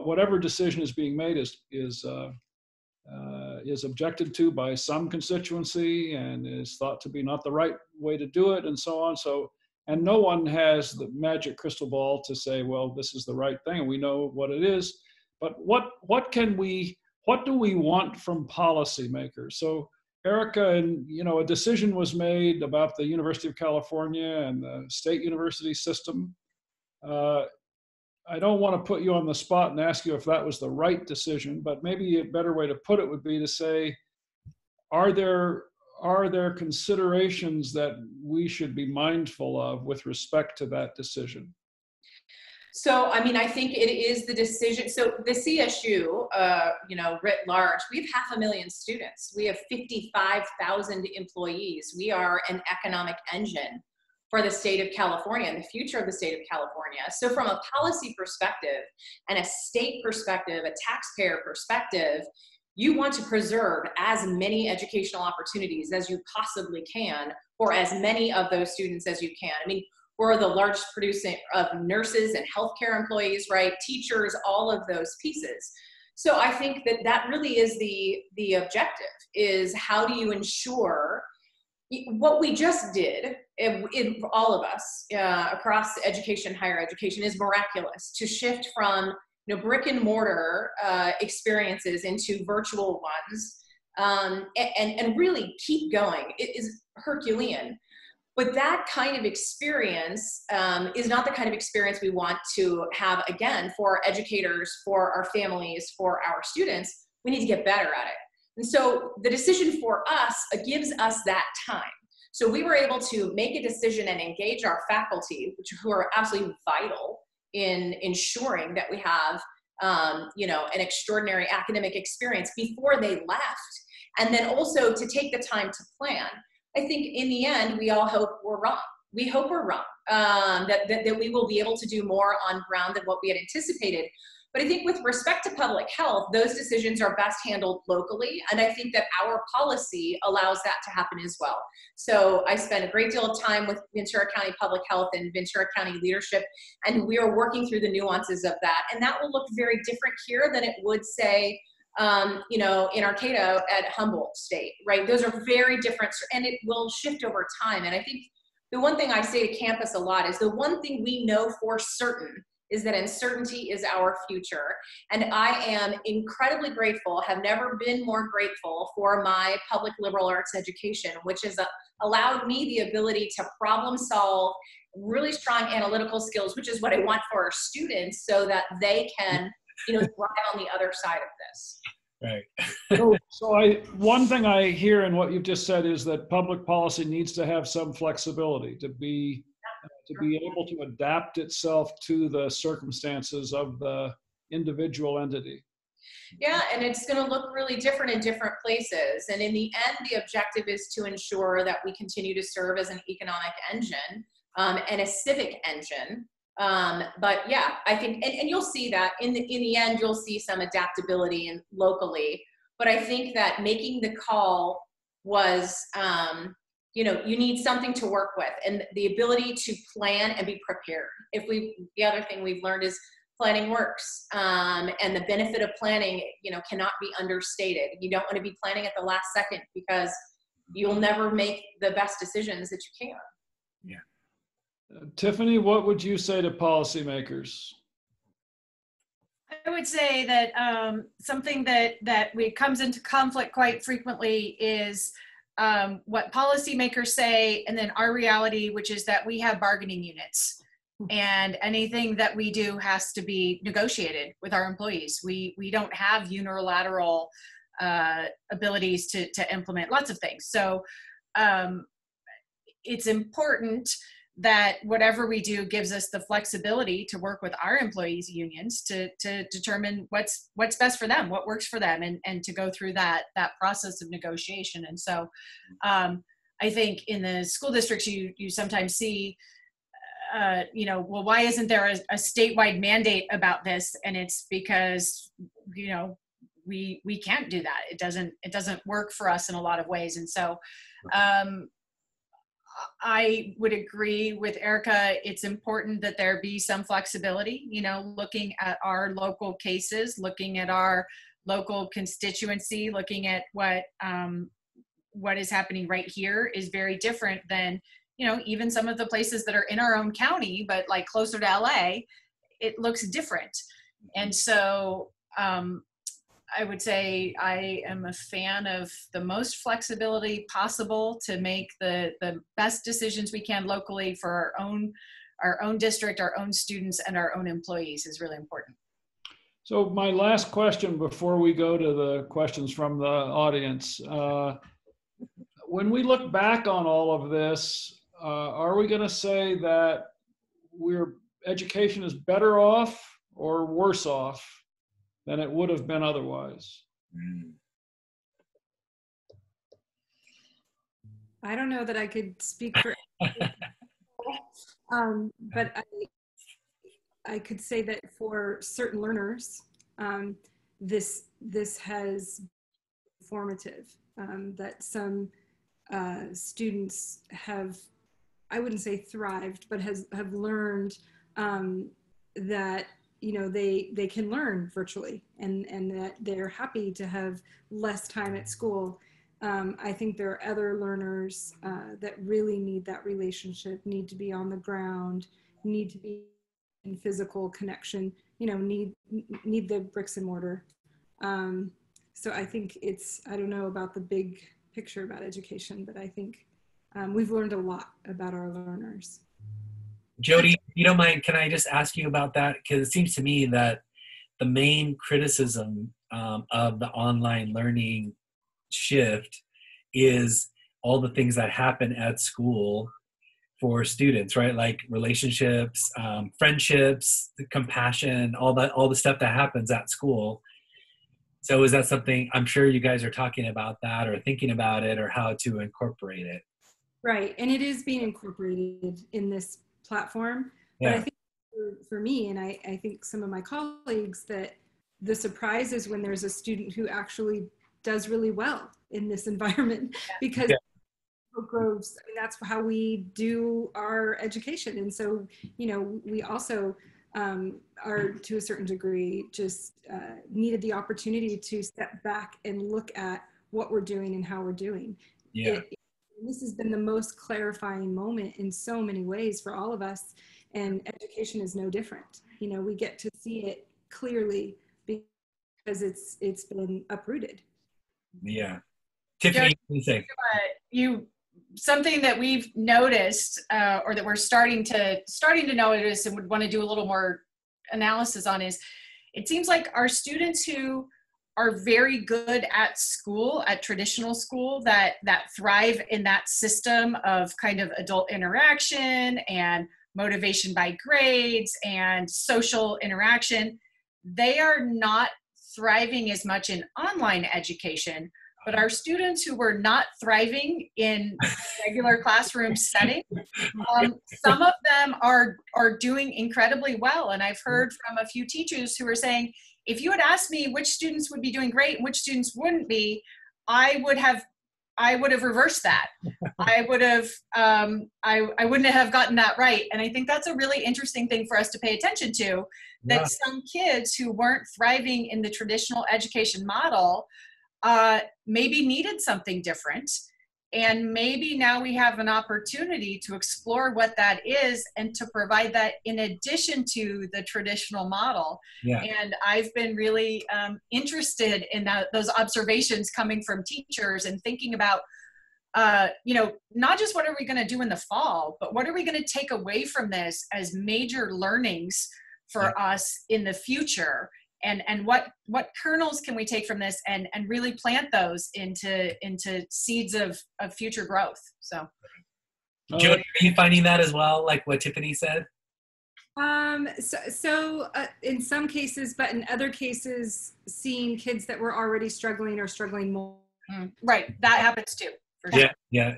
whatever decision is being made is objected to by some constituency and is thought to be not the right way to do it, and so on. And no one has the magic crystal ball to say, well, this is the right thing, and we know what it is. But what do we want from policymakers? So Erica, a decision was made about the University of California and the state university system. I don't want to put you on the spot and ask you if that was the right decision, but maybe a better way to put it would be to say, are there considerations that we should be mindful of with respect to that decision? So, I mean, I think it is the decision. So the CSU, writ large, we have 500,000 students. We have 55,000 employees. We are an economic engine for the state of California and the future of the state of California. So from a policy perspective and a state perspective, a taxpayer perspective, you want to preserve as many educational opportunities as you possibly can for as many of those students as you can. I mean, we're the largest producer of nurses and healthcare employees, right? Teachers, all of those pieces. So I think that that really is the objective, is how do you ensure what we just did, in all of us across education, higher education, is miraculous, to shift from brick and mortar experiences into virtual ones, and really keep going. It is Herculean. But that kind of experience is not the kind of experience we want to have again for educators, for our families, for our students. We need to get better at it. And so the decision for us gives us that time. So we were able to make a decision and engage our faculty, who are absolutely vital in ensuring that we have an extraordinary academic experience before they left. And then also to take the time to plan. I think in the end, we all hope we're wrong. We hope we're wrong, that we will be able to do more on ground than what we had anticipated. But I think with respect to public health, those decisions are best handled locally. And I think that our policy allows that to happen as well. So I spent a great deal of time with Ventura County Public Health and Ventura County leadership, and we are working through the nuances of that. And that will look very different here than it would, say, in Arcata at Humboldt State, right? Those are very different, and it will shift over time. And I think the one thing I say to campus a lot is the one thing we know for certain is that uncertainty is our future. And I am incredibly grateful, have never been more grateful for my public liberal arts education, which has allowed me the ability to problem solve, really strong analytical skills, which is what I want for our students so that they can thrive on the other side of this. Right. So one thing I hear in what you've just said is that public policy needs to have some flexibility to be able to adapt itself to the circumstances of the individual entity. Yeah, and it's going to look really different in different places. And in the end, the objective is to ensure that we continue to serve as an economic engine and a civic engine. But yeah, I think, and you'll see that in the end, you'll see some adaptability locally. But I think that making the call was, you need something to work with, and the ability to plan and be prepared. The other thing we've learned is planning works, and the benefit of planning, cannot be understated. You don't want to be planning at the last second because you'll never make the best decisions that you can. Yeah. Tiffany, what would you say to policymakers? I would say that something that comes into conflict quite frequently is what policymakers say, and then our reality, which is that we have bargaining units, and anything that we do has to be negotiated with our employees. We don't have unilateral abilities to implement lots of things. So it's important that whatever we do gives us the flexibility to work with our employees' unions to determine what's best for them, what works for them, and to go through that process of negotiation. And so I think in the school districts, you sometimes see, well, why isn't there a statewide mandate about this? And it's because, we can't do that. It doesn't work for us in a lot of ways. And so I would agree with Erica. It's important that there be some flexibility, looking at our local cases, looking at our local constituency, looking at what is happening right here is very different than, even some of the places that are in our own county, but like closer to LA, it looks different. And so I would say I am a fan of the most flexibility possible to make the best decisions we can locally for our own our own district, our own students, and our own employees is really important. So my last question before we go to the questions from the audience, when we look back on all of this, are we going to say that education is better off or worse off than it would have been otherwise? I don't know that I could speak for but I could say that for certain learners, this has formative, that some students have, I wouldn't say thrived, but have learned that, you know, they can learn virtually, and that they're happy to have less time at school. I think there are other learners that really need that relationship, need to be on the ground, need to be in physical connection, you know, need the bricks and mortar. So I think I don't know about the big picture about education, but I think we've learned a lot about our learners. Jody, if you don't mind, can I just ask you about that? Because it seems to me that the main criticism of the online learning shift is all the things that happen at school for students, right? Like relationships, friendships, the compassion, all the stuff that happens at school. So is that something, I'm sure you guys are talking about that or thinking about it or how to incorporate it? Right, and it is being incorporated in this platform. Yeah. But I think for me, and I think some of my colleagues, that the surprise is when there's a student who actually does really well in this environment, because Oak Grove's, I mean, that's how we do our education. And so, you know, we also are, to a certain degree, just needed the opportunity to step back and look at what we're doing and how we're doing. Yeah. This has been the most clarifying moment in so many ways for all of us, and education is no different. You know, we get to see it clearly because it's been uprooted. Yeah. Tiffany, what do you think? Something that we've noticed, or that we're starting to notice and would want to do a little more analysis on, is it seems like our students who are very good at school, at traditional school, that thrive in that system of kind of adult interaction and motivation by grades and social interaction, they are not thriving as much in online education. But our students who were not thriving in regular classroom setting, some of them are doing incredibly well. And I've heard from a few teachers who are saying, if you had asked me which students would be doing great and which students wouldn't be, I would have reversed that. I wouldn't have gotten that right. And I think that's a really interesting thing for us to pay attention to, that some kids who weren't thriving in the traditional education model maybe needed something different. And maybe now we have an opportunity to explore what that is and to provide that in addition to the traditional model. Yeah. And I've been really interested in those observations coming from teachers and thinking about, you know, not just what are we going to do in the fall, but what are we going to take away from this as major learnings for us in the future. And what kernels can we take from this and really plant those into seeds of future growth? So, Jody, are you finding that as well, like what Tiffany said? So in some cases, but in other cases, seeing kids that were already struggling or struggling more. Right, that happens too. For sure. Yeah.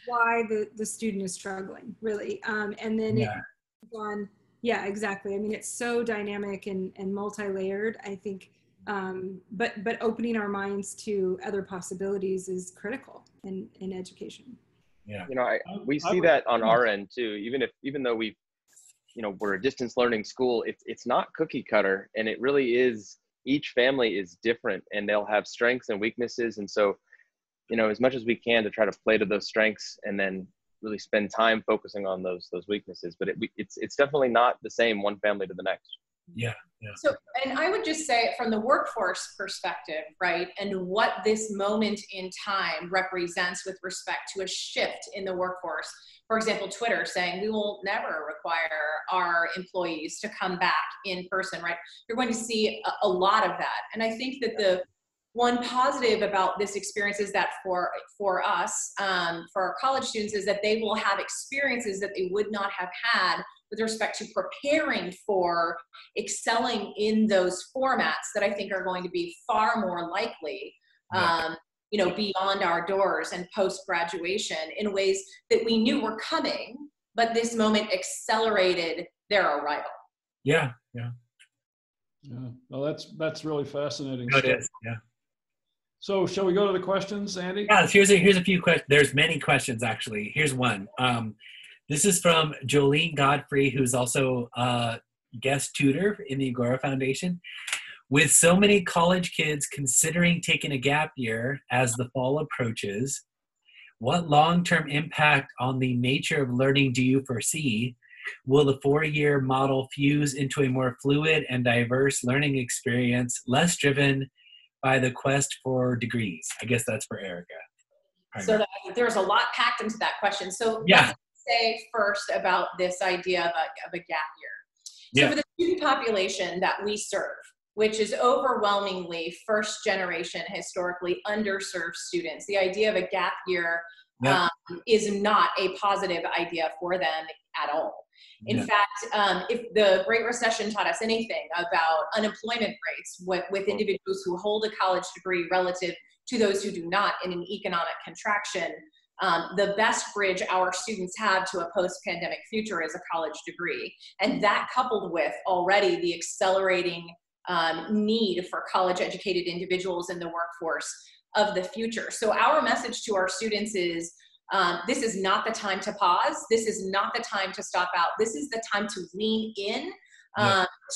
Why the student is struggling, really, and then it's on. Yeah, exactly. I mean, it's so dynamic and multi-layered, I think, but opening our minds to other possibilities is critical in education. Yeah. You know, we see that on our end too, even though we're a distance learning school, it's not cookie cutter, and it really is, each family is different and they'll have strengths and weaknesses. And so, you know, as much as we can to try to play to those strengths and then really spend time focusing on those weaknesses, but it's definitely not the same one family to the next. Yeah, yeah. So, and I would just say from the workforce perspective, right, and what this moment in time represents with respect to a shift in the workforce. For example, Twitter saying we will never require our employees to come back in person, right? You're going to see a lot of that. And I think that the one positive about this experience is that for us, for our college students, is that they will have experiences that they would not have had with respect to preparing for excelling in those formats that I think are going to be far more likely, you know, beyond our doors and post-graduation in ways that we knew were coming, but this moment accelerated their arrival. Yeah, yeah. Yeah, well, that's really fascinating. No, it is, yeah. So shall we go to the questions, Andy? Yeah, here's a few questions. There's many questions, actually. Here's one. This is from Jolene Godfrey, who's also a guest tutor in the Agora Foundation. With so many college kids considering taking a gap year as the fall approaches, what long-term impact on the nature of learning do you foresee? Will the 4-year model fuse into a more fluid and diverse learning experience, less driven by the quest for degrees? I guess that's for Erica. So there's a lot packed into that question. So yeah. Let's say first about this idea of a gap year. So for the student population that we serve, which is overwhelmingly first generation, historically underserved students, the idea of a gap year is not a positive idea for them at all. In fact, if the Great Recession taught us anything about unemployment rates with individuals who hold a college degree relative to those who do not in an economic contraction, the best bridge our students have to a post-pandemic future is a college degree. And that coupled with already the accelerating need for college-educated individuals in the workforce of the future. So our message to our students is, this is not the time to pause. This is not the time to stop out. This is the time to lean in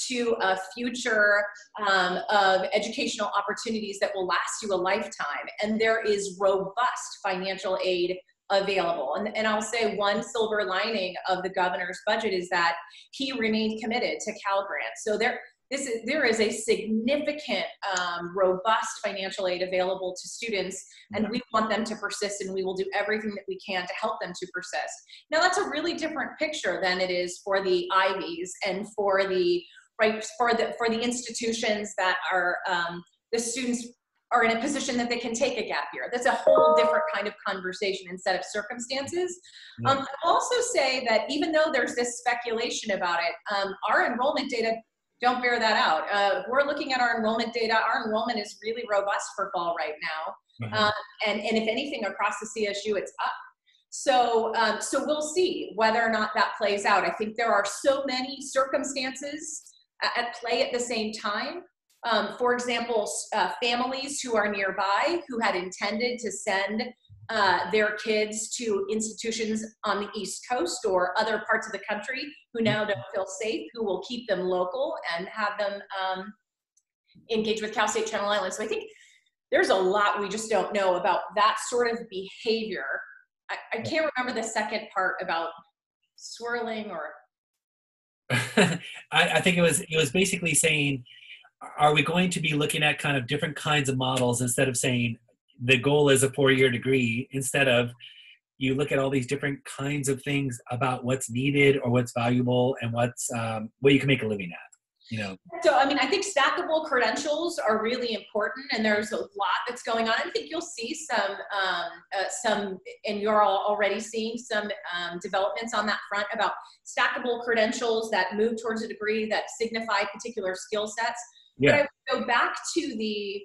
to a future of educational opportunities that will last you a lifetime. And there is robust financial aid available. And I'll say one silver lining of the governor's budget is that he remained committed to Cal Grants. So there is a significant, robust financial aid available to students, and we want them to persist, and we will do everything that we can to help them to persist. Now, that's a really different picture than it is for the Ivies and for the institutions that are the students are in a position that they can take a gap year. That's a whole different kind of conversation and set of circumstances. I'll also say that even though there's this speculation about it, our enrollment data don't bear that out. If we're looking at our enrollment data, our enrollment is really robust for fall right now. And if anything, across the CSU, it's up. So we'll see whether or not that plays out. I think there are so many circumstances at play at the same time. For example, families who are nearby who had intended to send their kids to institutions on the East Coast or other parts of the country who now don't feel safe, who will keep them local and have them engage with Cal State Channel Islands. So I think there's a lot we just don't know about that sort of behavior. I can't remember the second part about swirling or. I think it was basically saying, are we going to be looking at kind of different kinds of models instead of saying the goal is a 4-year degree, instead of you look at all these different kinds of things about what's needed or what's valuable and what's what you can make a living at, you know? So, I mean, I think stackable credentials are really important, and there's a lot that's going on. I think you'll see some, and you're all already seeing some developments on that front about stackable credentials that move towards a degree that signify particular skill sets. But I would go back to the,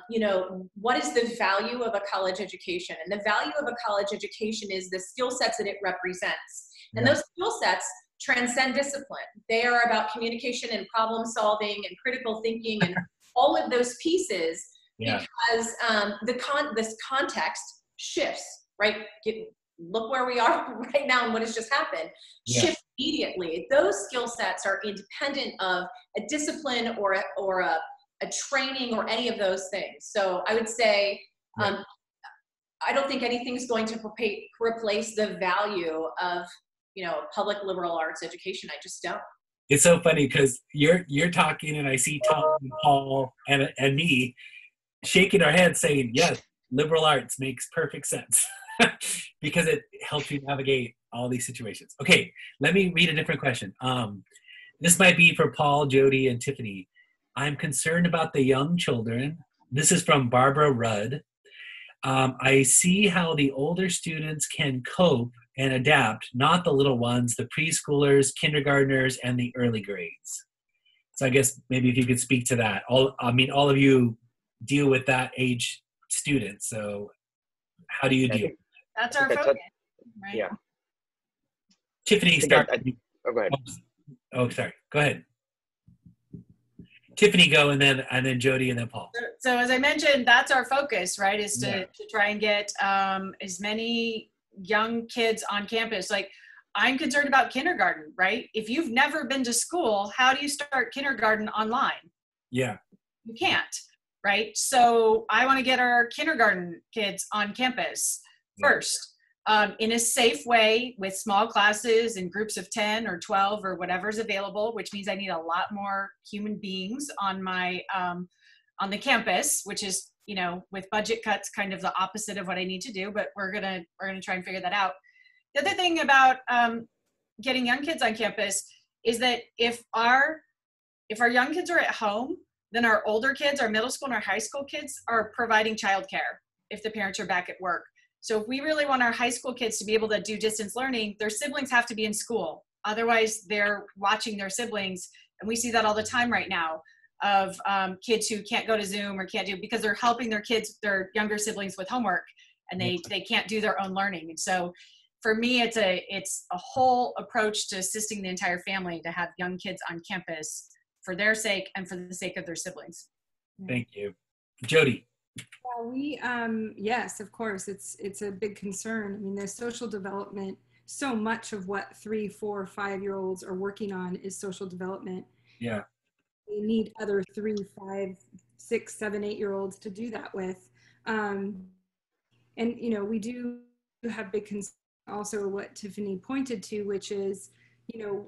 you know, what is the value of a college education? And the value of a college education is the skill sets that it represents. And those skill sets transcend discipline. They are about communication and problem solving and critical thinking and all of those pieces, because this context shifts, right? Look where we are right now and what has just happened. Shift immediately. Those skill sets are independent of a discipline or a training or any of those things. So I would say, I don't think anything's going to replace the value of, you know, public liberal arts education. I just don't. It's so funny because you're talking and I see Tom and Paul and me shaking our heads saying, yes, liberal arts makes perfect sense because it helps you navigate all these situations. Okay, let me read a different question. This might be for Paul, Jody, and Tiffany. I'm concerned about the young children. This is from Barbara Rudd. I see how the older students can cope and adapt, not the little ones, the preschoolers, kindergartners, and the early grades. So I guess maybe if you could speak to that. All of you deal with that age student. So how do you deal? That's our focus, right? Yeah. Tiffany, start. Oh, go ahead. Oh, sorry. Go ahead. Tiffany, go, and then Jody, and then Paul. So as I mentioned, that's our focus, right? Is to try and get as many young kids on campus. Like, I'm concerned about kindergarten, right? If you've never been to school, how do you start kindergarten online? Yeah. You can't, right? So I want to get our kindergarten kids on campus first. In a safe way with small classes in groups of 10 or 12 or whatever's available, which means I need a lot more human beings on my on the campus, which is, you know, with budget cuts, kind of the opposite of what I need to do, but we're gonna try and figure that out. The other thing about getting young kids on campus is that if our young kids are at home, then our older kids, our middle school and our high school kids are providing childcare if the parents are back at work. So if we really want our high school kids to be able to do distance learning, their siblings have to be in school. Otherwise, they're watching their siblings. And we see that all the time right now of kids who can't go to Zoom or can't do, because they're helping their younger siblings with homework, and they can't do their own learning. And so for me, it's a whole approach to assisting the entire family to have young kids on campus for their sake and for the sake of their siblings. Thank you. Jody. Yes, of course, it's a big concern. I mean, there's social development. So much of what 3, 4, 5-year-olds are working on is social development. Yeah. We need other 3, 5, 6, 7, 8-year-olds to do that with. And, you know, we do have big concerns. Also, what Tiffany pointed to, which is, you know,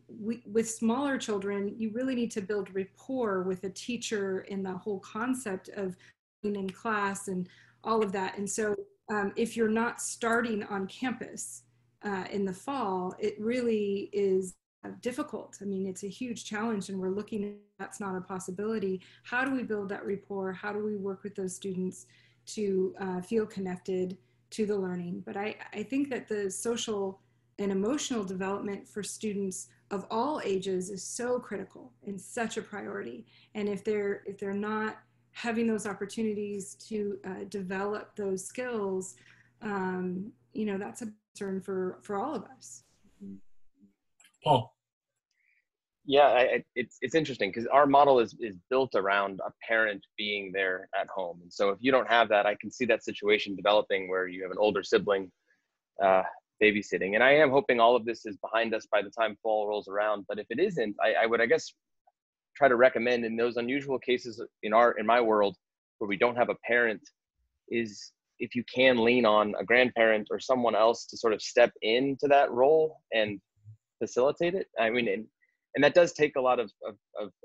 with smaller children, you really need to build rapport with a teacher in the whole concept of in class and all of that. And so if you're not starting on campus in the fall, it really is difficult. I mean, it's a huge challenge, and we're looking at that's not a possibility. How do we build that rapport? How do we work with those students to feel connected to the learning? But I think that the social and emotional development for students of all ages is so critical and such a priority. And if they're not having those opportunities to develop those skills, you know, that's a concern for all of us. Paul. Yeah, it's interesting because our model is built around a parent being there at home. And so if you don't have that, I can see that situation developing where you have an older sibling babysitting. And I am hoping all of this is behind us by the time fall rolls around. But if it isn't, I would, I guess, try to recommend in those unusual cases in my world where we don't have a parent, is if you can lean on a grandparent or someone else to sort of step into that role and facilitate it. I mean, and that does take a lot of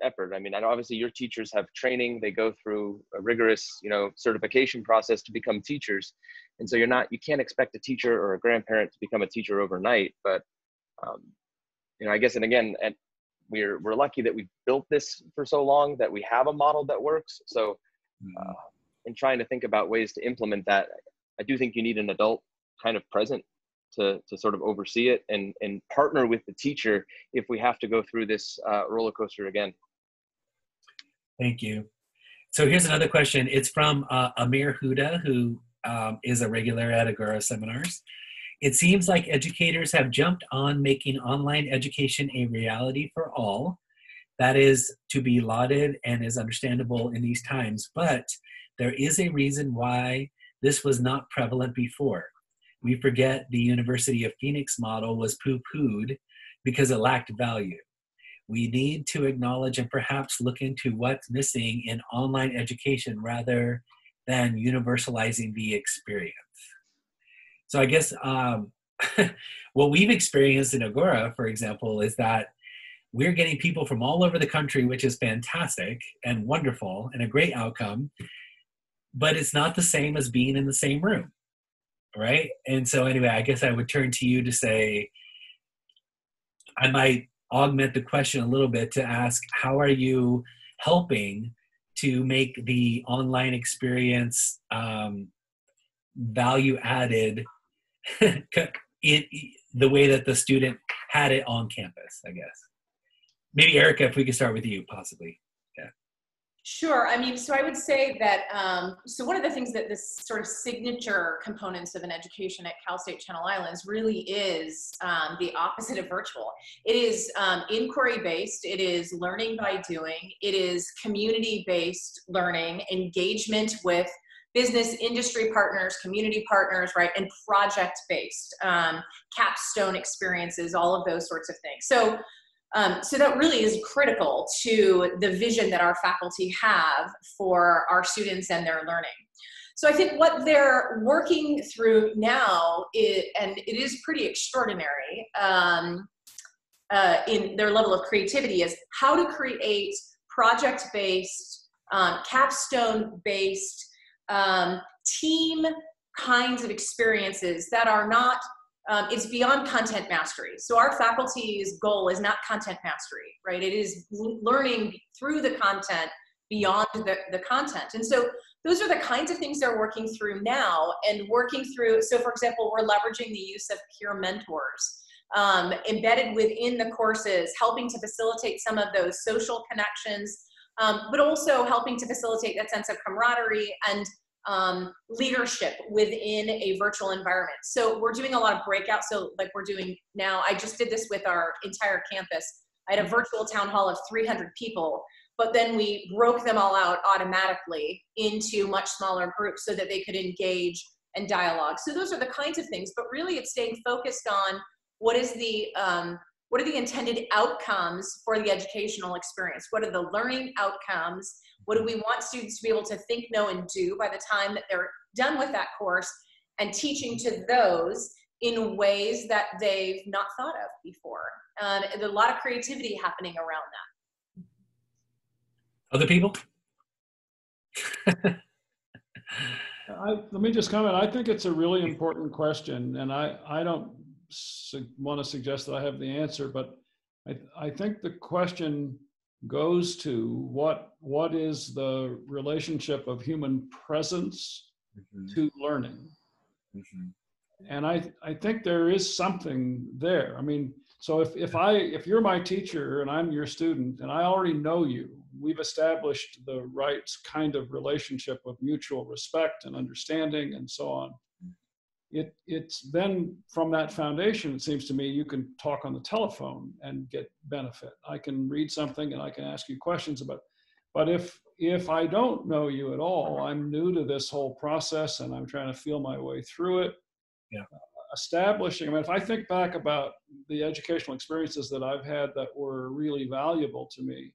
effort. I mean, I know obviously your teachers have training, they go through a rigorous, you know, certification process to become teachers. And so you can't expect a teacher or a grandparent to become a teacher overnight, but you know, I guess, and again, we're lucky that we've built this for so long that we have a model that works. So in trying to think about ways to implement that, I do think you need an adult kind of present to sort of oversee it and partner with the teacher if we have to go through this roller coaster again. Thank you. So here's another question. It's from Amir Huda, who is a regular at Agora seminars. It seems like educators have jumped on making online education a reality for all. That is to be lauded and is understandable in these times, but there is a reason why this was not prevalent before. We forget the University of Phoenix model was poo-pooed because it lacked value. We need to acknowledge and perhaps look into what's missing in online education rather than universalizing the experience. So I guess what we've experienced in Agora, for example, is that we're getting people from all over the country, which is fantastic and wonderful and a great outcome, but it's not the same as being in the same room, right? And so anyway, I guess I would turn to you to say, I might augment the question a little bit to ask, how are you helping to make the online experience value added in the way that the student had it on campus, I guess? Maybe Erica, if we could start with you, possibly. Yeah. Sure. I mean, so I would say that, so one of the things that this sort of signature components of an education at Cal State Channel Islands really is the opposite of virtual. It is inquiry-based, it is learning by doing, it is community-based learning, engagement with business industry partners, community partners, right, and project-based, capstone experiences, all of those sorts of things. So that really is critical to the vision that our faculty have for our students and their learning. So I think what they're working through now and it is pretty extraordinary in their level of creativity, is how to create project-based, capstone-based, team kinds of experiences that are not it's beyond content mastery. So our faculty's goal is not content mastery, right? It is learning through the content beyond the content. And so those are the kinds of things they're working through now and working through. So for example, we're leveraging the use of peer mentors embedded within the courses, helping to facilitate some of those social connections, but also helping to facilitate that sense of camaraderie and leadership within a virtual environment. So we're doing a lot of breakouts. So like we're doing now, I just did this with our entire campus. I had a virtual town hall of 300 people, but then we broke them all out automatically into much smaller groups so that they could engage and dialogue. So those are the kinds of things, but really it's staying focused on what are the intended outcomes for the educational experience? What are the learning outcomes? What do we want students to be able to think, know, and do by the time that they're done with that course, and teaching to those in ways that they've not thought of before. There's a lot of creativity happening around that. Other people? Let me just comment. I think it's a really important question, and I don't want to suggest that I have the answer, but I think the question goes to what is the relationship of human presence to learning. And I think there is something there. I mean, so if you're my teacher and I'm your student and I already know you, we've established the right kind of relationship of mutual respect and understanding and so on. It's then from that foundation, it seems to me, you can talk on the telephone and get benefit. I can read something and I can ask you questions about it. But if I don't know you at all, I'm new to this whole process and I'm trying to feel my way through it. Yeah. Establishing, I mean, if I think back about the educational experiences that I've had that were really valuable to me,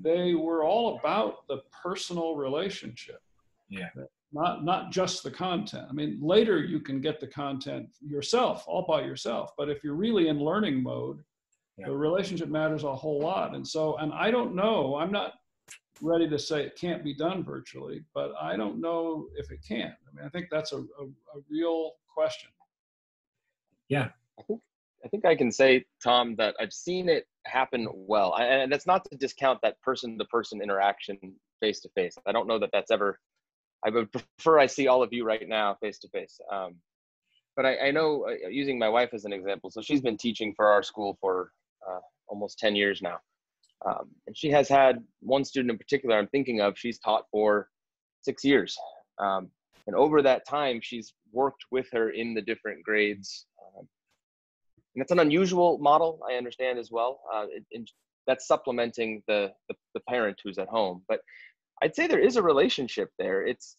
they were all about the personal relationship. Yeah. Not just the content. I mean, later you can get the content yourself, all by yourself. But if you're really in learning mode, the relationship matters a whole lot. And so, and I don't know, I'm not ready to say it can't be done virtually, but I don't know if it can. I mean, I think that's a real question. Yeah. I think I can say, Tom, that I've seen it happen well. And that's not to discount that person-to-person interaction face-to-face. I don't know that that's ever, I would prefer I see all of you right now face-to-face. But I know, using my wife as an example, so she's been teaching for our school for almost 10 years now. And she has had one student in particular I'm thinking of, she's taught for 6 years. And over that time, she's worked with her in the different grades. And it's an unusual model, I understand as well. That's supplementing the parent who's at home. But I'd say there is a relationship there. It's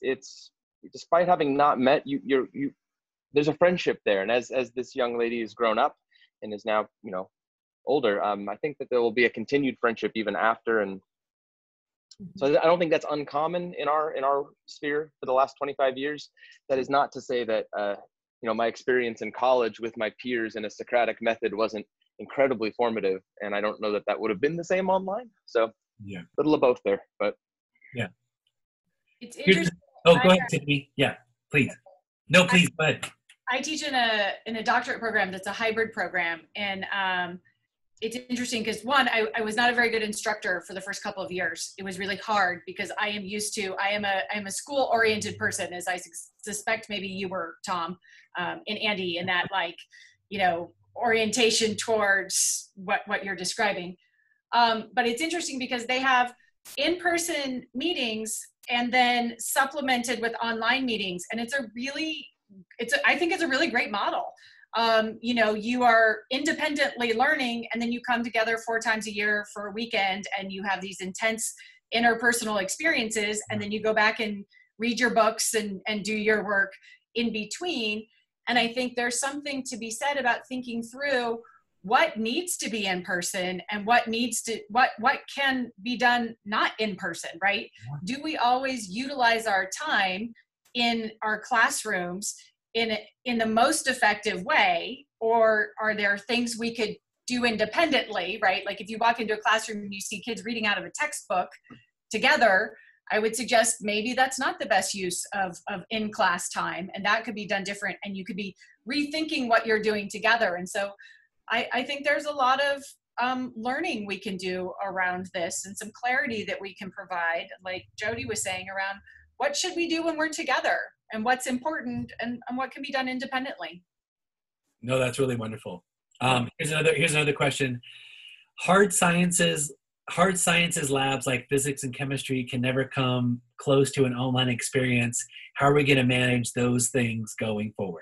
despite having not met, there's a friendship there. And as this young lady has grown up and is now, older, I think that there will be a continued friendship even after. And so I don't think that's uncommon in our sphere for the last 25 years. That is not to say that, my experience in college with my peers in a Socratic method wasn't incredibly formative. And I don't know that that would have been the same online. So yeah, little of both there, but yeah. It's interesting. Oh, go ahead, Tiffany. Yeah, please. No, please, go ahead. I teach in a doctorate program that's a hybrid program, and it's interesting because one, I was not a very good instructor for the first couple of years. It was really hard because I am a school oriented person, as I suspect maybe you were, Tom, and Andy, in that, like, you know, orientation towards what you're describing. But it's interesting because they have in-person meetings and then supplemented with online meetings, and I think it's a really great model. You know, you are independently learning, and then you come together 4 times a year for a weekend, and you have these intense interpersonal experiences, and then you go back and read your books and do your work in between. And I think there's something to be said about thinking through what needs to be in person and what can be done not in person, right? Do we always utilize our time in our classrooms in the most effective way, or are there things we could do independently, right? Like if you walk into a classroom and you see kids reading out of a textbook together, I would suggest maybe that's not the best use of in-class time, and that could be done different, and you could be rethinking what you're doing together. And so I think there's a lot of learning we can do around this, and some clarity that we can provide, like Jody was saying, around what should we do when we're together, and what's important, and what can be done independently. No, that's really wonderful. Here's another question. Hard sciences labs like physics and chemistry can never come close to an online experience. How are we going to manage those things going forward?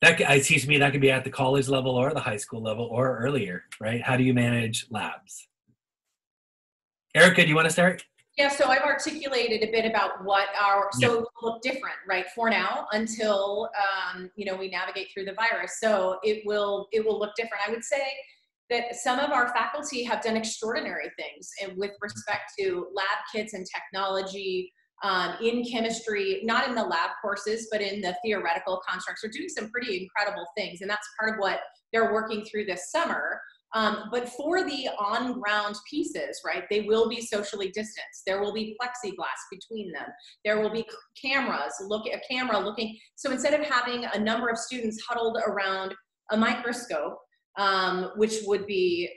It seems to me that could be at the college level or the high school level or earlier, right? How do you manage labs? Erica, do you want to start? Yeah, so I've articulated a bit about what so it will look different, right, for now until, you know, we navigate through the virus. So it will look different. I would say that some of our faculty have done extraordinary things with respect to lab kits and technology, in chemistry, not in the lab courses, but in the theoretical constructs. They're doing some pretty incredible things, and that's part of what they're working through this summer. But for the on-ground pieces, right, they will be socially distanced. There will be plexiglass between them. There will be cameras, a camera looking. So instead of having a number of students huddled around a microscope, which would be,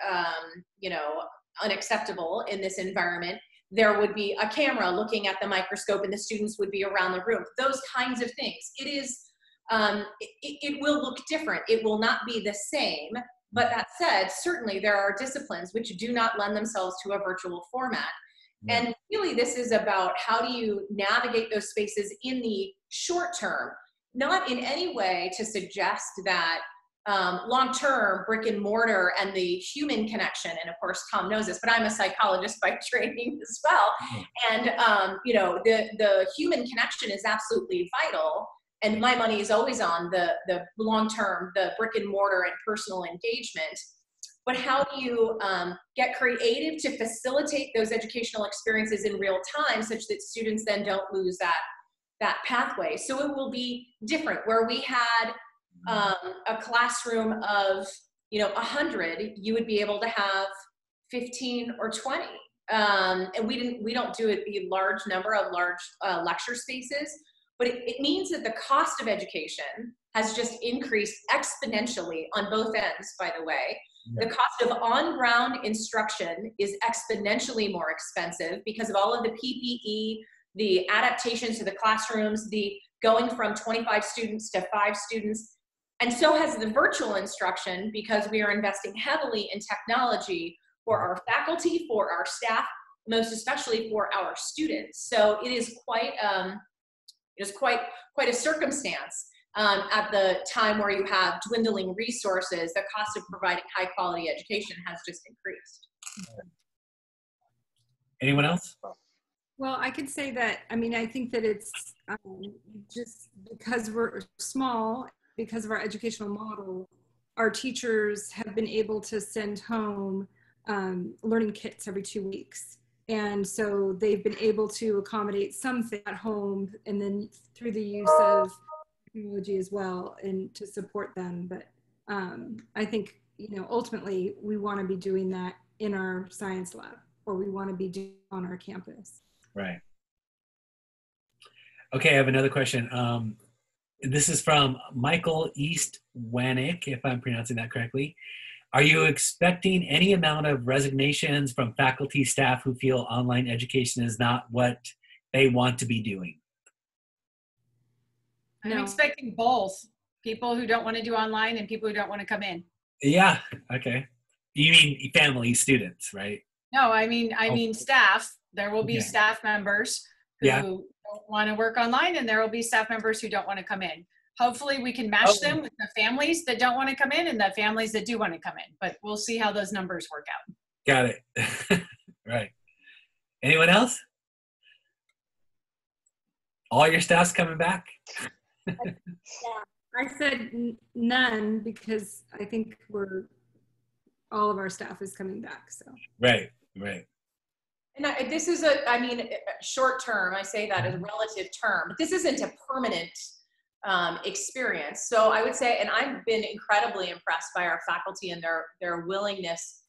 you know, unacceptable in this environment, there would be a camera looking at the microscope and the students would be around the room. Those kinds of things. It is, it will look different. It will not be the same. But that said, certainly there are disciplines which do not lend themselves to a virtual format. Yeah. And really this is about how do you navigate those spaces in the short term, not in any way to suggest that long-term brick and mortar and the human connection, and of course Tom knows this, but I'm a psychologist by training as well. And you know, the human connection is absolutely vital. And my money is always on the long-term, the brick and mortar and personal engagement. But how do you get creative to facilitate those educational experiences in real time such that students then don't lose that pathway? So it will be different. Where we had a classroom of, you know, 100, you would be able to have 15 or 20. And we don't do a large number of large lecture spaces. But it means that the cost of education has just increased exponentially on both ends, by the way. Yeah. The cost of on-ground instruction is exponentially more expensive because of all of the PPE, the adaptations to the classrooms, the going from 25 students to 5 students. And so has the virtual instruction, because we are investing heavily in technology for our faculty, for our staff, most especially for our students. So it is quite a circumstance at the time where you have dwindling resources. The cost of providing high quality education has just increased. Anyone else? Well, I could say that, I mean, I think that it's just because we're small, because of our educational model, our teachers have been able to send home learning kits every 2 weeks. And so they've been able to accommodate something at home, and then through the use of technology as well, and to support them. But I think, ultimately we want to be doing that in our science lab, or we want to be doing on our campus. Right. Okay, I have another question. This is from Michael Eastwanick, if I'm pronouncing that correctly. Are you expecting any amount of resignations from faculty, staff who feel online education is not what they want to be doing? I'm expecting both. People who don't want to do online and people who don't want to come in. Yeah, okay. You mean family, students, right? No, I mean staff. There will be Okay. staff members who don't want to work online, and there will be staff members who don't want to come in. Hopefully we can match them with the families that don't want to come in and the families that do want to come in, but we'll see how those numbers work out. Got it. Right. Anyone else? All your staff's coming back? Yeah, I said none because I think all of our staff is coming back. So Right. And this is short term. I say that as a relative term, but this isn't a permanent experience. So I would say, and I've been incredibly impressed by our faculty and their willingness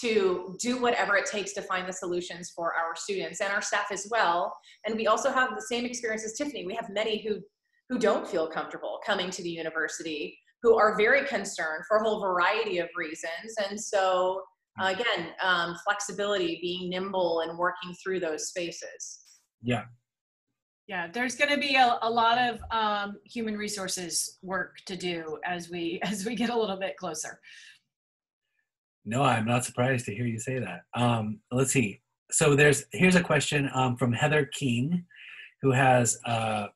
to do whatever it takes to find the solutions for our students and our staff as well. And we also have the same experience as Tiffany. We have many who don't feel comfortable coming to the university, who are very concerned for a whole variety of reasons. And so again, flexibility, being nimble and working through those spaces. Yeah. Yeah, there's going to be a lot of human resources work to do as we get a little bit closer. No, I'm not surprised to hear you say that. Let's see. So here's a question from Heather King, who has that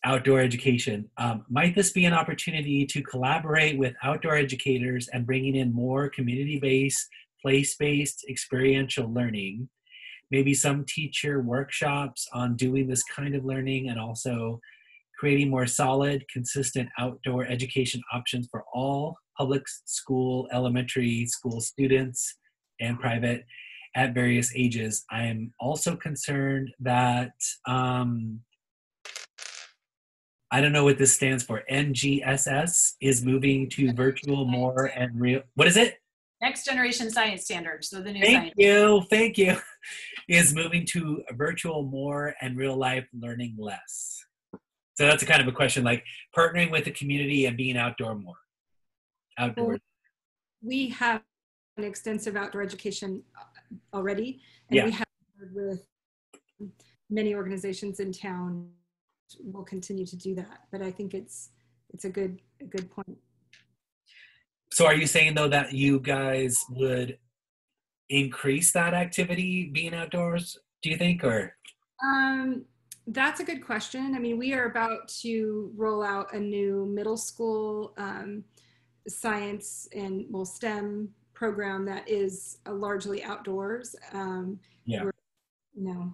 outdoor education. Might this be an opportunity to collaborate with outdoor educators and bringing in more community-based, place-based experiential learning? Maybe some teacher workshops on doing this kind of learning, and also creating more solid, consistent outdoor education options for all public school, elementary school students and private at various ages. I am also concerned that, I don't know what this stands for, NGSS is moving to virtual more and real, what is it? Next Generation Science Standards, so the new Thank you, is moving to virtual more and real life learning less. So that's a kind of a question, like partnering with the community and being outdoors. Well, we have an extensive outdoor education already, and Yeah. we have partnered with many organizations in town. We'll continue to do that, but I think it's a good point. So are you saying though that you guys would increase that activity being outdoors, do you think, or? That's a good question. I mean, we are about to roll out a new middle school science and STEM program that is largely outdoors.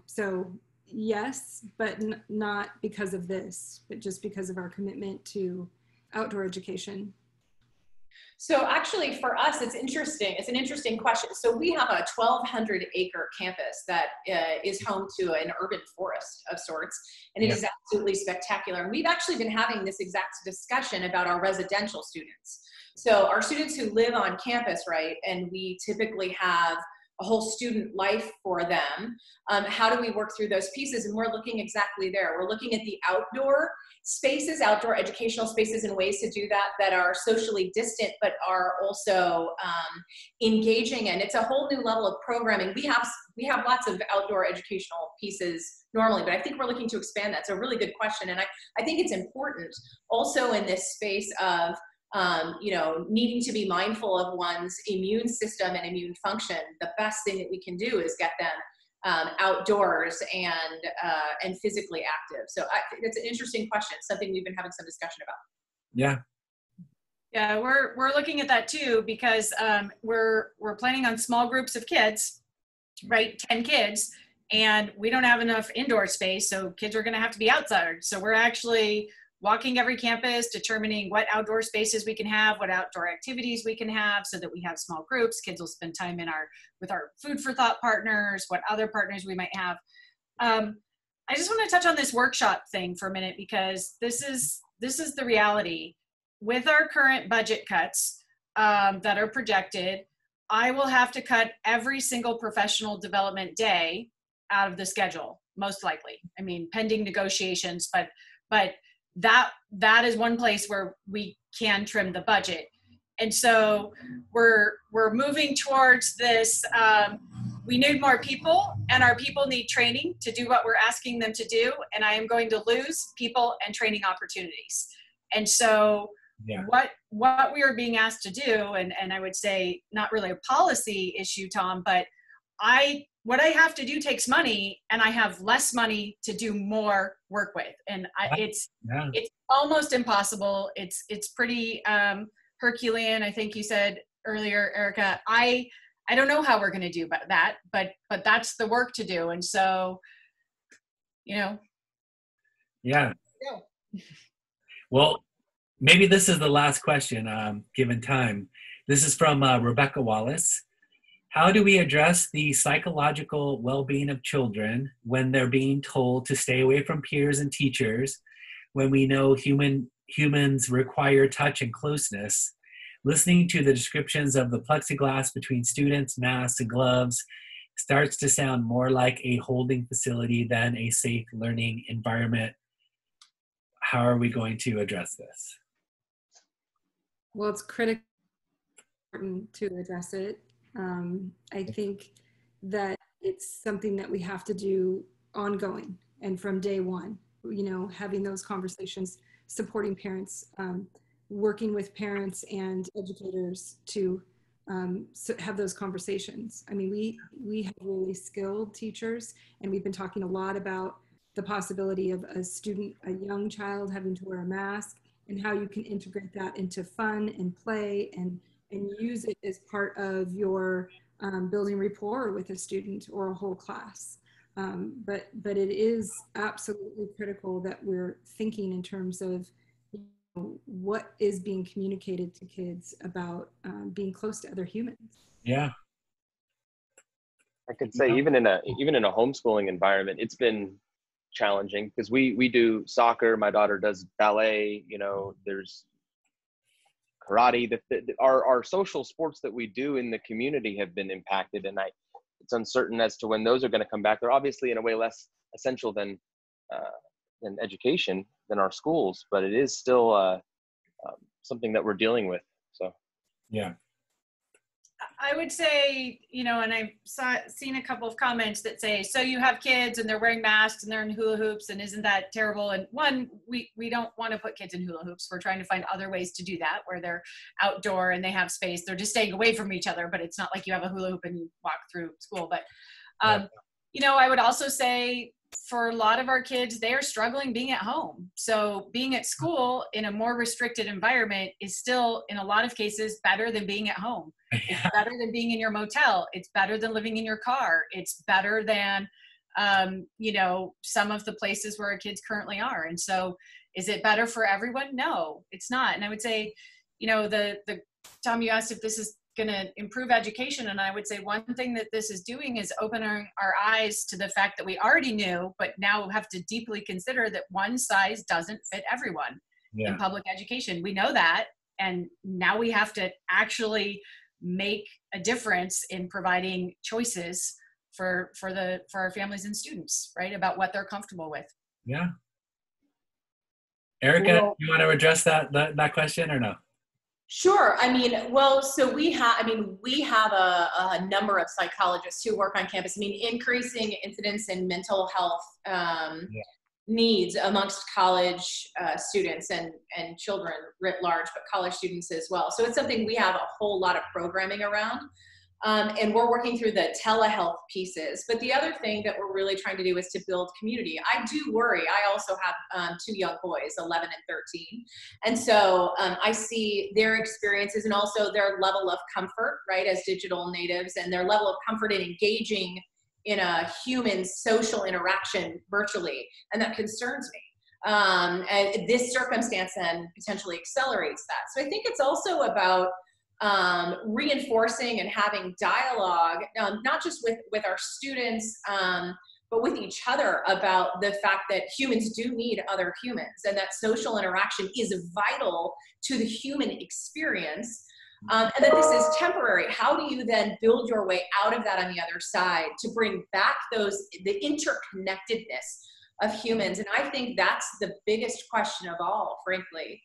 So yes, but not because of this, but just because of our commitment to outdoor education. So actually for us, it's interesting. It's an interesting question. So we have a 1,200 acre campus that is home to an urban forest of sorts, and it is absolutely spectacular. And we've actually been having this exact discussion about our residential students. So our students who live on campus, right, and we typically have a whole student life for them. How do we work through those pieces? And we're looking exactly there. We're looking at the outdoor spaces, outdoor educational spaces, and ways to do that are socially distant, but are also engaging. And it's a whole new level of programming. We have lots of outdoor educational pieces normally, but I think we're looking to expand that. So a really good question. And I think it's important also in this space of needing to be mindful of one's immune system and immune function. The best thing that we can do is get them outdoors and physically active. So it's an interesting question, something we've been having some discussion about. Yeah, we're looking at that too, because we're planning on small groups of kids, right? 10 kids, and we don't have enough indoor space, so kids are going to have to be outside. So we're actually walking every campus, determining what outdoor spaces we can have, what outdoor activities we can have, so that we have small groups. Kids will spend time with our food for thought partners, what other partners we might have. I just want to touch on this workshop thing for a minute, because this is the reality. with our current budget cuts that are projected, I will have to cut every single professional development day out of the schedule, most likely. I mean, pending negotiations, but that is one place where we can trim the budget. And so we're moving towards this. We need more people, and our people need training to do what we're asking them to do. And I am going to lose people and training opportunities. And so what we are being asked to do, and I would say not really a policy issue, Tom, but what I have to do takes money, and I have less money to do more work with. And it's almost impossible. It's pretty Herculean, I think you said earlier, Erica. I don't know how we're going to do that, but that's the work to do. And so, Yeah. Well, maybe this is the last question, given time. This is from Rebecca Wallace. How do we address the psychological well-being of children when they're being told to stay away from peers and teachers, when we know humans require touch and closeness? Listening to the descriptions of the plexiglass between students, masks, and gloves starts to sound more like a holding facility than a safe learning environment. How are we going to address this? Well, it's critically important to address it. I think that it's something that we have to do ongoing and from day one, having those conversations, supporting parents, working with parents and educators to have those conversations. I mean, we have really skilled teachers, and we've been talking a lot about the possibility of a young child having to wear a mask, and how you can integrate that into fun and play and use it as part of your building rapport with a student or a whole class. But it is absolutely critical that we're thinking in terms of what is being communicated to kids about being close to other humans. Yeah. I could say even in a homeschooling environment, it's been challenging because we do soccer. My daughter does ballet. There's karate. Our social sports that we do in the community have been impacted, and it's uncertain as to when those are going to come back. They're obviously in a way less essential than education, than our schools, but it is still something that we're dealing with. So, yeah. I would say, and I've seen a couple of comments that say, so you have kids and they're wearing masks and they're in hula hoops, and isn't that terrible? And one, we don't want to put kids in hula hoops. We're trying to find other ways to do that where they're outdoor and they have space. They're just staying away from each other, but it's not like you have a hula hoop and you walk through school. But, I would also say, for a lot of our kids, they are struggling being at home. So being at school in a more restricted environment is still, in a lot of cases, better than being at home. It's better than being in your motel. It's better than living in your car. It's better than, some of the places where our kids currently are. And so is it better for everyone? No, it's not. And I would say, Tom, you asked if this is going to improve education, and I would say one thing that this is doing is opening our eyes to the fact that we already knew, but now have to deeply consider that one size doesn't fit everyone in public education. We know that, and now we have to actually make a difference in providing choices for our families and students, right, about what they're comfortable with. Yeah. Erica, you want to address that question or no? Sure. So we have a number of psychologists who work on campus. Increasing incidence in mental health needs amongst college students and children writ large, but college students as well. So it's something we have a whole lot of programming around. And we're working through the telehealth pieces. But the other thing that we're really trying to do is to build community. I do worry. I also have 2 young boys, 11 and 13. And so I see their experiences and also their level of comfort, right, as digital natives, and their level of comfort in engaging in a human social interaction virtually. And that concerns me. And this circumstance then potentially accelerates that. So I think it's also about reinforcing and having dialogue, not just with our students, but with each other about the fact that humans do need other humans and that social interaction is vital to the human experience. And that this is temporary. How do you then build your way out of that on the other side to bring back the interconnectedness of humans? And I think that's the biggest question of all, frankly,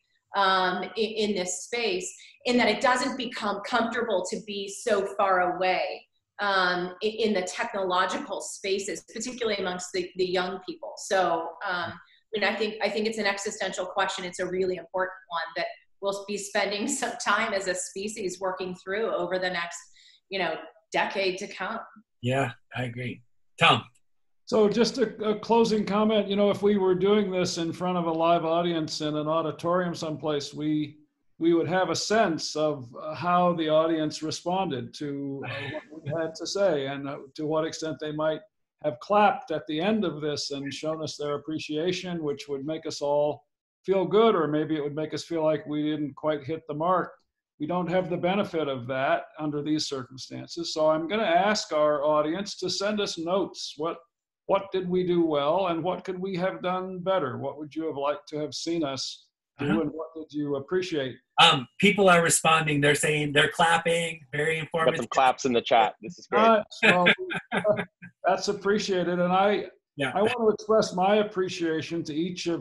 in this space, in that it doesn't become comfortable to be so far away in the technological spaces, particularly amongst the young people. So I mean, I think it's an existential question. It's a really important one that we'll be spending some time as a species working through over the next, decade to come. Yeah, I agree. Tom. So just a closing comment, if we were doing this in front of a live audience in an auditorium someplace, we would have a sense of how the audience responded to what we had to say, and to what extent they might have clapped at the end of this and shown us their appreciation, which would make us all feel good, or maybe it would make us feel like we didn't quite hit the mark. We don't have the benefit of that under these circumstances. So I'm going to ask our audience to send us notes. What did we do well, and what could we have done better? What would you have liked to have seen us do, and what did you appreciate? People are responding. They're saying, they're clapping. Very informative. Got some claps in the chat. This is great. Well, that's appreciated. And I want to express my appreciation to each of